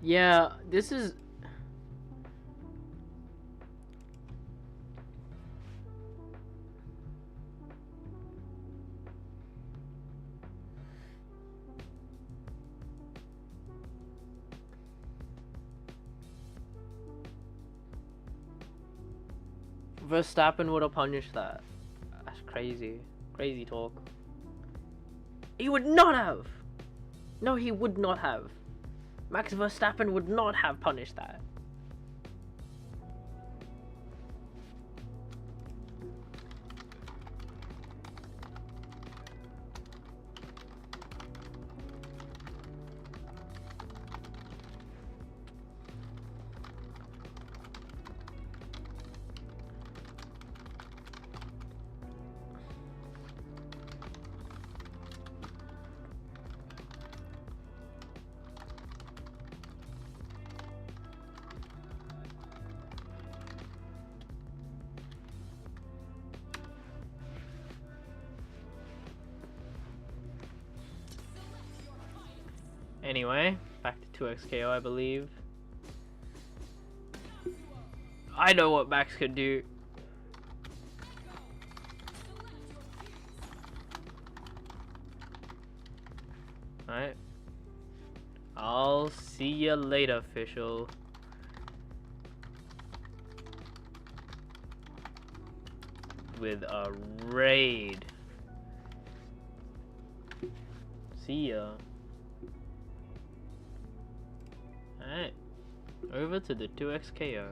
A: Yeah, this is. Verstappen would have punished that. That's crazy. Crazy talk. He would not have! No, he would not have. Max Verstappen would not have punished that. Anyway, back to 2XKO, I believe. I know what Max could do. Alright. I'll see you later, official. With a raid. See ya. Alright, over to the 2XKO.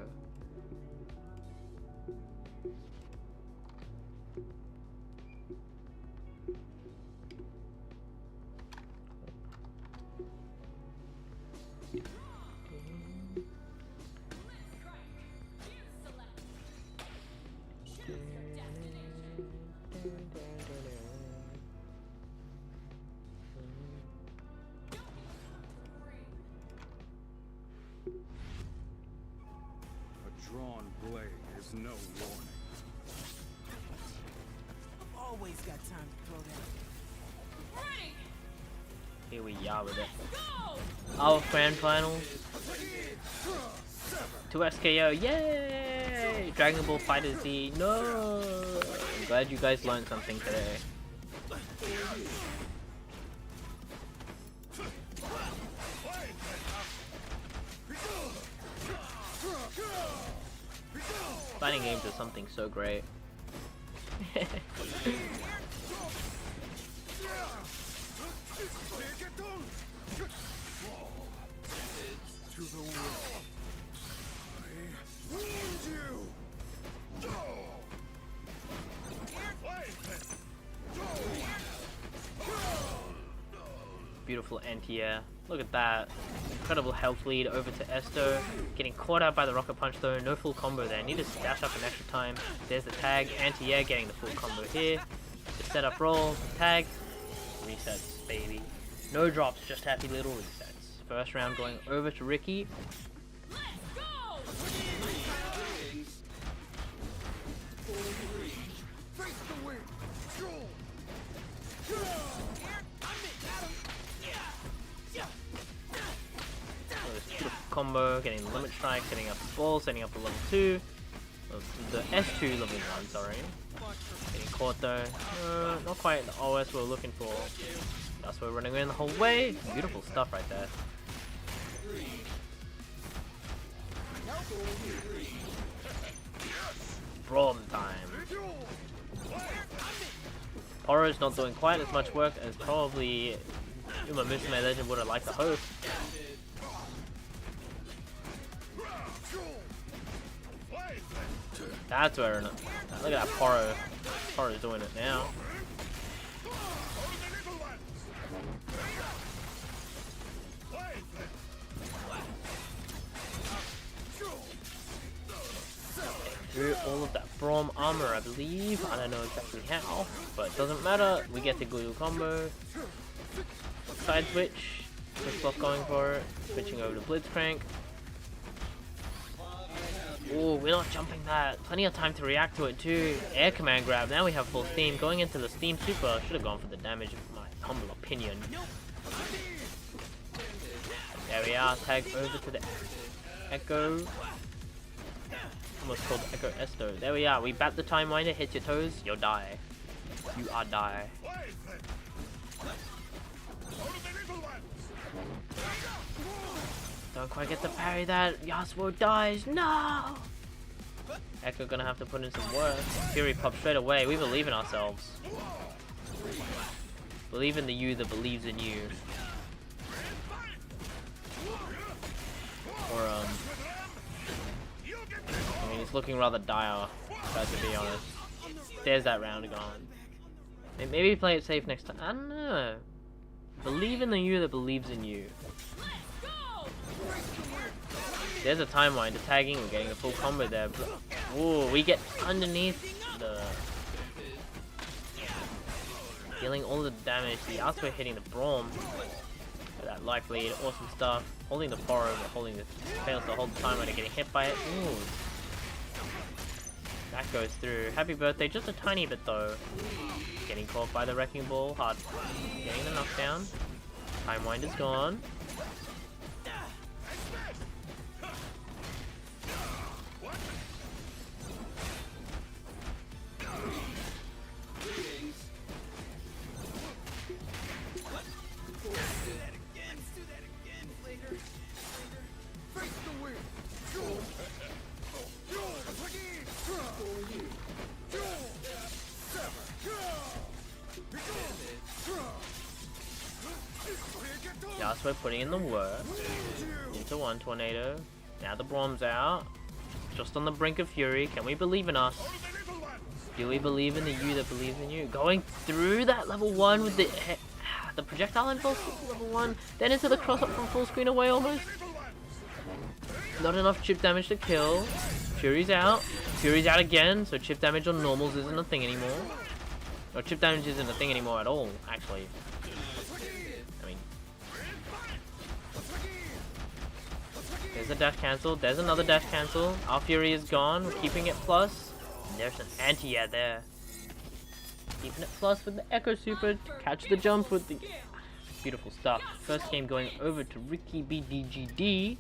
C: Drawn blade is no warning.
B: I've always got time to throw that. Ready,
A: Here we are with it.
B: go!
A: Our grand finals. 2XKO, yay! Dragon Ball Fighter Z, no! I'm glad you guys learned something today. Fighting games are something so great.
C: To the will. I wound you.
A: Beautiful anti-air. Look at that. Incredible health lead over to Esto. Getting caught out by the rocket punch though. No full combo there. Need to stash up an extra time. There's the tag. Anti-air getting the full combo here. The setup roll. Tag. Resets, baby. No drops, just happy little resets. First round going over to Ricky.
B: Let's go!
A: Combo, getting the limit strike, setting up the ball, setting up the level 2. The S2 level 1, sorry. Getting caught though. Not quite the OS we were looking for. That's why we're running in the whole way. Beautiful stuff right there. Braum time. Poro's not doing quite as much work as probably Uma Musume Legend would have liked to hope. That's where look at that Poro. Poro's doing it now. Through all of that Braum armor, I believe. I don't know exactly how, but it doesn't matter. We get the glue combo. Side switch. Quick block going for it. Switching over to Blitzcrank. Oh, we're not jumping that. Plenty of time to react to it too. Air command grab. Now we have full steam. Going into the steam super. Should have gone for the damage, in my humble opinion. There we are. Tag over to the Echo. Almost called Echo Esto. There we are. We bat the time winder. Hit your toes. You'll die. You are die. Don't quite get to parry that. Yasuo dies. No! Echo gonna have to put in some work. Fury pops straight away. We believe in ourselves. Believe in the you that believes in you. Or, I mean, it's looking rather dire, to be honest. There's that round gone. Maybe play it safe next time. I don't know. Believe in the you that believes in you. There's a time wind, tagging, we're getting a full combo there. Ooh, we get underneath the... Dealing all the damage. The Yasuo hitting the Braum. That life lead, awesome stuff. Holding the Poro, but holding the... Fails to hold the time wind and getting hit by it. Ooh. That goes through. Happy birthday, just a tiny bit though. Getting caught by the Wrecking Ball, hard. Getting the knockdown. Time wind is gone. Yasuo putting in the work. Into one tornado. Now the Braum's out. Just on the brink of fury. Can we believe in us? Do we believe in the you that believes in you? Going through that level 1 with the projectile impulse level 1. Then into the cross up from full screen away almost. Not enough chip damage to kill. Fury's out. Fury's out again. So chip damage on normals isn't a thing anymore. Or chip damage isn't a thing anymore at all, actually. There's a dash cancel. There's another dash cancel. Our Fury is gone. We're keeping it plus. And there's an anti-air there. Keeping it plus with the Echo Super to catch the jump with the... Beautiful stuff. First game going over to Ricky BDGD.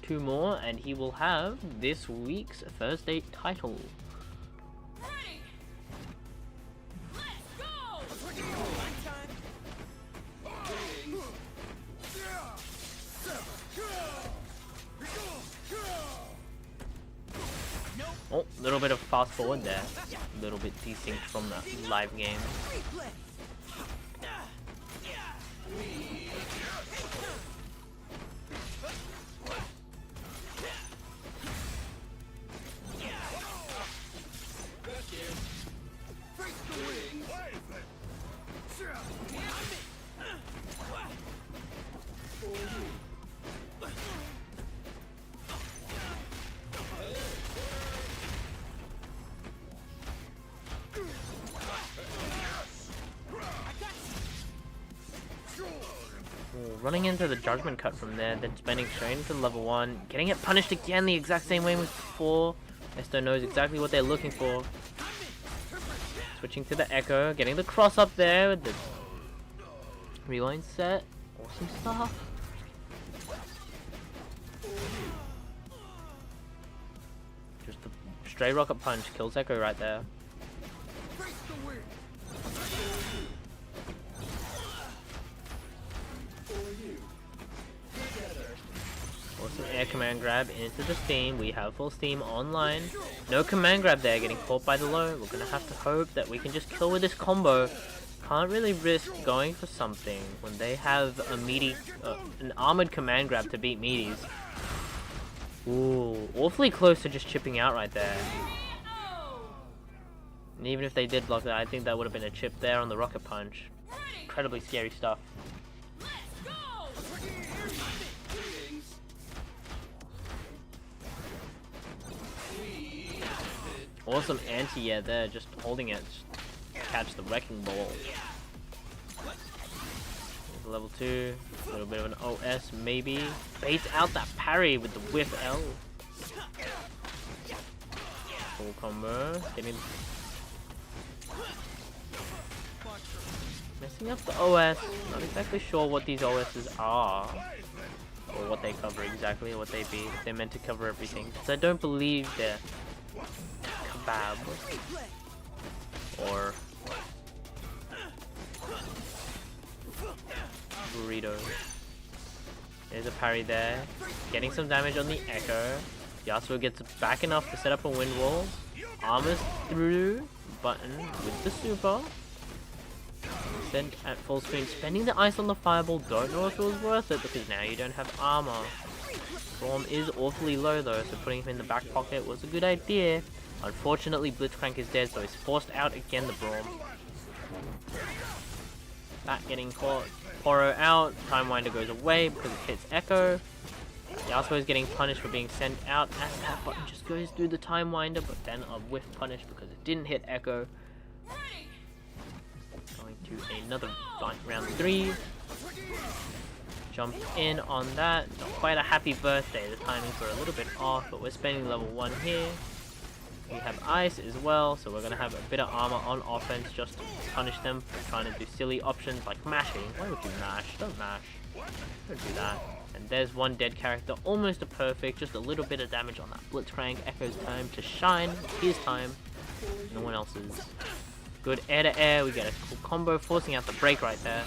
A: 2 more and he will have this week's Thursday title.
B: Hey! Let's go!
A: Oh, a little bit of fast forward there. A little bit desynced from the live game. Ooh, running into the judgment cut from there, then spending straight into level 1, getting it punished again the exact same way as before. Esto knows exactly what they're looking for. Switching to the Echo, getting the cross up there with the rewind set. Awesome stuff. Just the stray rocket punch kills Echo right there. Awesome air command grab into the steam. We have full steam online. No command grab there, getting caught by the low. We're gonna have to hope that we can just kill with this combo. Can't really risk going for something when they have a meaty, an armored command grab to beat meaties. Ooh, awfully close to just chipping out right there. And even if they did block that, I think that would have been a chip there on the rocket punch. Incredibly scary stuff. Awesome anti-air there, just holding it, just catch the wrecking ball. Level 2, a little bit of an OS maybe. Baits out that parry with the whiff L. Full combo, getting... Messing up the OS, not exactly sure what these OSs are. Or what they cover exactly, or what they be. They're meant to cover everything. Because I don't believe they're... Kebab or burrito. There's a parry there, getting some damage on the Echo. Yasuo gets back enough to set up a wind wall, armors through button with the super. Sent at full screen, spending the ice on the fireball. Don't know if it was worth it because now you don't have armor. Storm is awfully low though, so putting him in the back pocket was a good idea. Unfortunately, Blitzcrank is dead, so he's forced out again the Braum. That getting caught. Poro out. Time Winder goes away because it hits Echo. Yasuo is getting punished for being sent out as that button just goes through the Time Winder, but then a whiff punish because it didn't hit Echo. Going to another round 3. Jump in on that. Not quite a happy birthday. The timings were a little bit off, but we're spending level 1 here. We have ice as well, so we're going to have a bit of armor on offense just to punish them for trying to do silly options like mashing. Why would you mash? Don't mash. Don't do that. And there's one dead character, almost a perfect, just a little bit of damage on that Blitzcrank. Echo's time to shine. His time. No one else's. Good air to air. We get a cool combo, forcing out the break right there.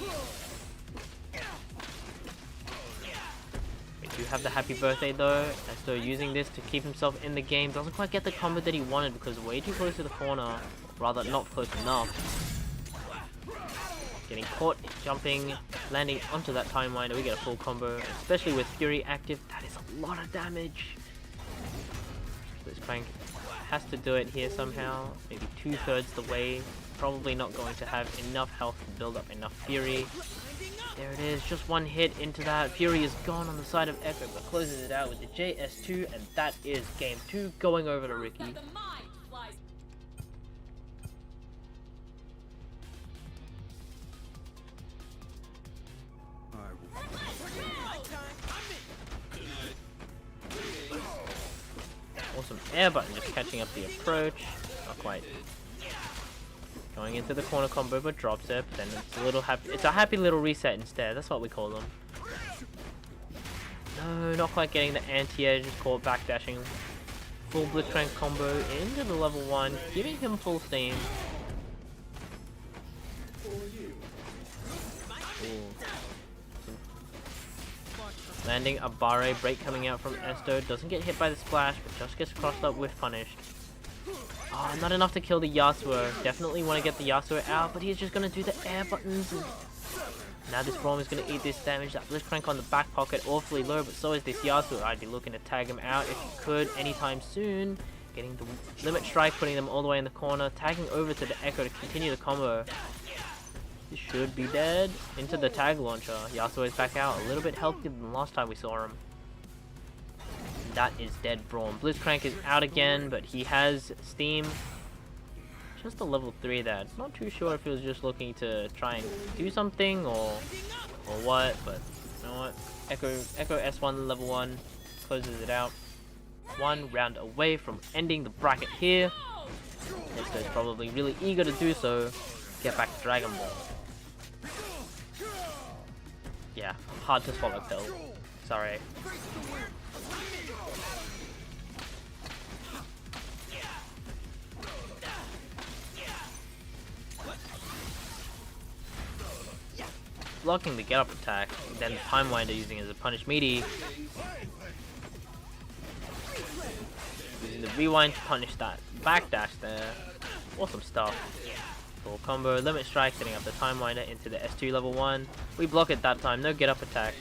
A: Do have the happy birthday though, and so using this to keep himself in the game. Doesn't quite get the combo that he wanted because way too close to the corner, or rather not close enough. Getting caught, jumping, landing onto that Time Winder. We get a full combo, especially with Fury active. That is a lot of damage. Blitzcrank has to do it here somehow, maybe 2/3 the way. Probably not going to have enough health to build up enough Fury. There it is, just one hit into that. Fury is gone on the side of Echo, but closes it out with the JS2, and that is game 2 going over to Ricky. Awesome air button, just catching up the approach. Not quite. Going into the corner combo, but drops it. But then it's a little happy. It's a happy little reset instead. That's what we call them. No, not quite getting the anti-air. Just caught backdashing. Full Blitzcrank combo into the level 1, giving him full steam. Ooh. Landing a Bare break coming out from Esto. Doesn't get hit by the splash, but just gets crossed up with punished. Oh, not enough to kill the Yasuo. Definitely want to get the Yasuo out, but he's just going to do the air buttons. Now this Braum is going to eat this damage. That Blitzcrank on the back pocket, awfully low, but so is this Yasuo. I'd be looking to tag him out if you could anytime soon. Getting the limit strike, putting them all the way in the corner. Tagging over to the Echo to continue the combo. He should be dead. Into the tag launcher. Yasuo is back out. A little bit healthier than last time we saw him. That is dead Braum. Blitzcrank is out again, but he has Steam. Just a level 3 there. Not too sure if he was just looking to try and do something or what, but you know what? Echo S1 level 1 closes it out. 1 round away from ending the bracket here. Nesko's probably really eager to do so. Get back to Dragon Ball. Yeah, hard to swallow pill. Sorry. Blocking the get up attack, then Time Winder using it as a punish meaty. Using the rewind to punish that backdash there. Awesome stuff. Full combo, limit strike, setting up the Time Winder into the S2 level 1. We block it that time, no get up attacks.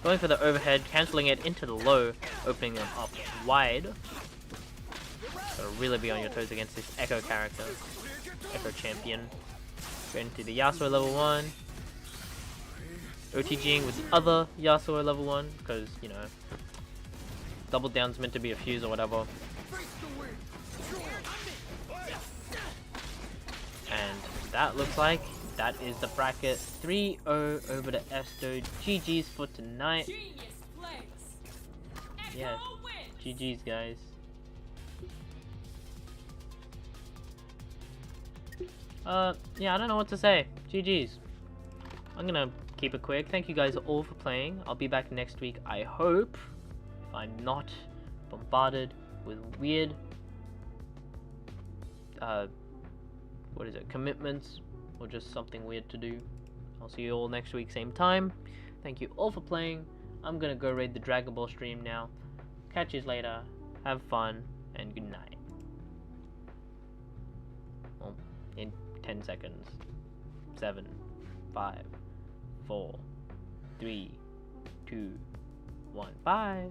A: Going for the overhead, cancelling it into the low, opening them up wide. Gotta really be on your toes against this Echo character. Echo champion. Go into the Yasuo level 1. OTGing with the other Yasuo level 1, because, you know, double down's meant to be a fuse or whatever. And that looks like that is the bracket. 3-0 over to Esto. GG's for tonight. Yeah, GG's guys. Yeah, I don't know what to say. GG's. I'm gonna keep it quick. Thank you guys all for playing. I'll be back next week, I hope, if I'm not bombarded with weird what is it, commitments, or just something weird to do. I'll see you all next week, same time. Thank you all for playing. I'm gonna go raid the Dragon Ball stream now. Catch you later. Have fun and good night. Well, in 10 seconds. 7, 5, 4, 3, 2, 1. Bye.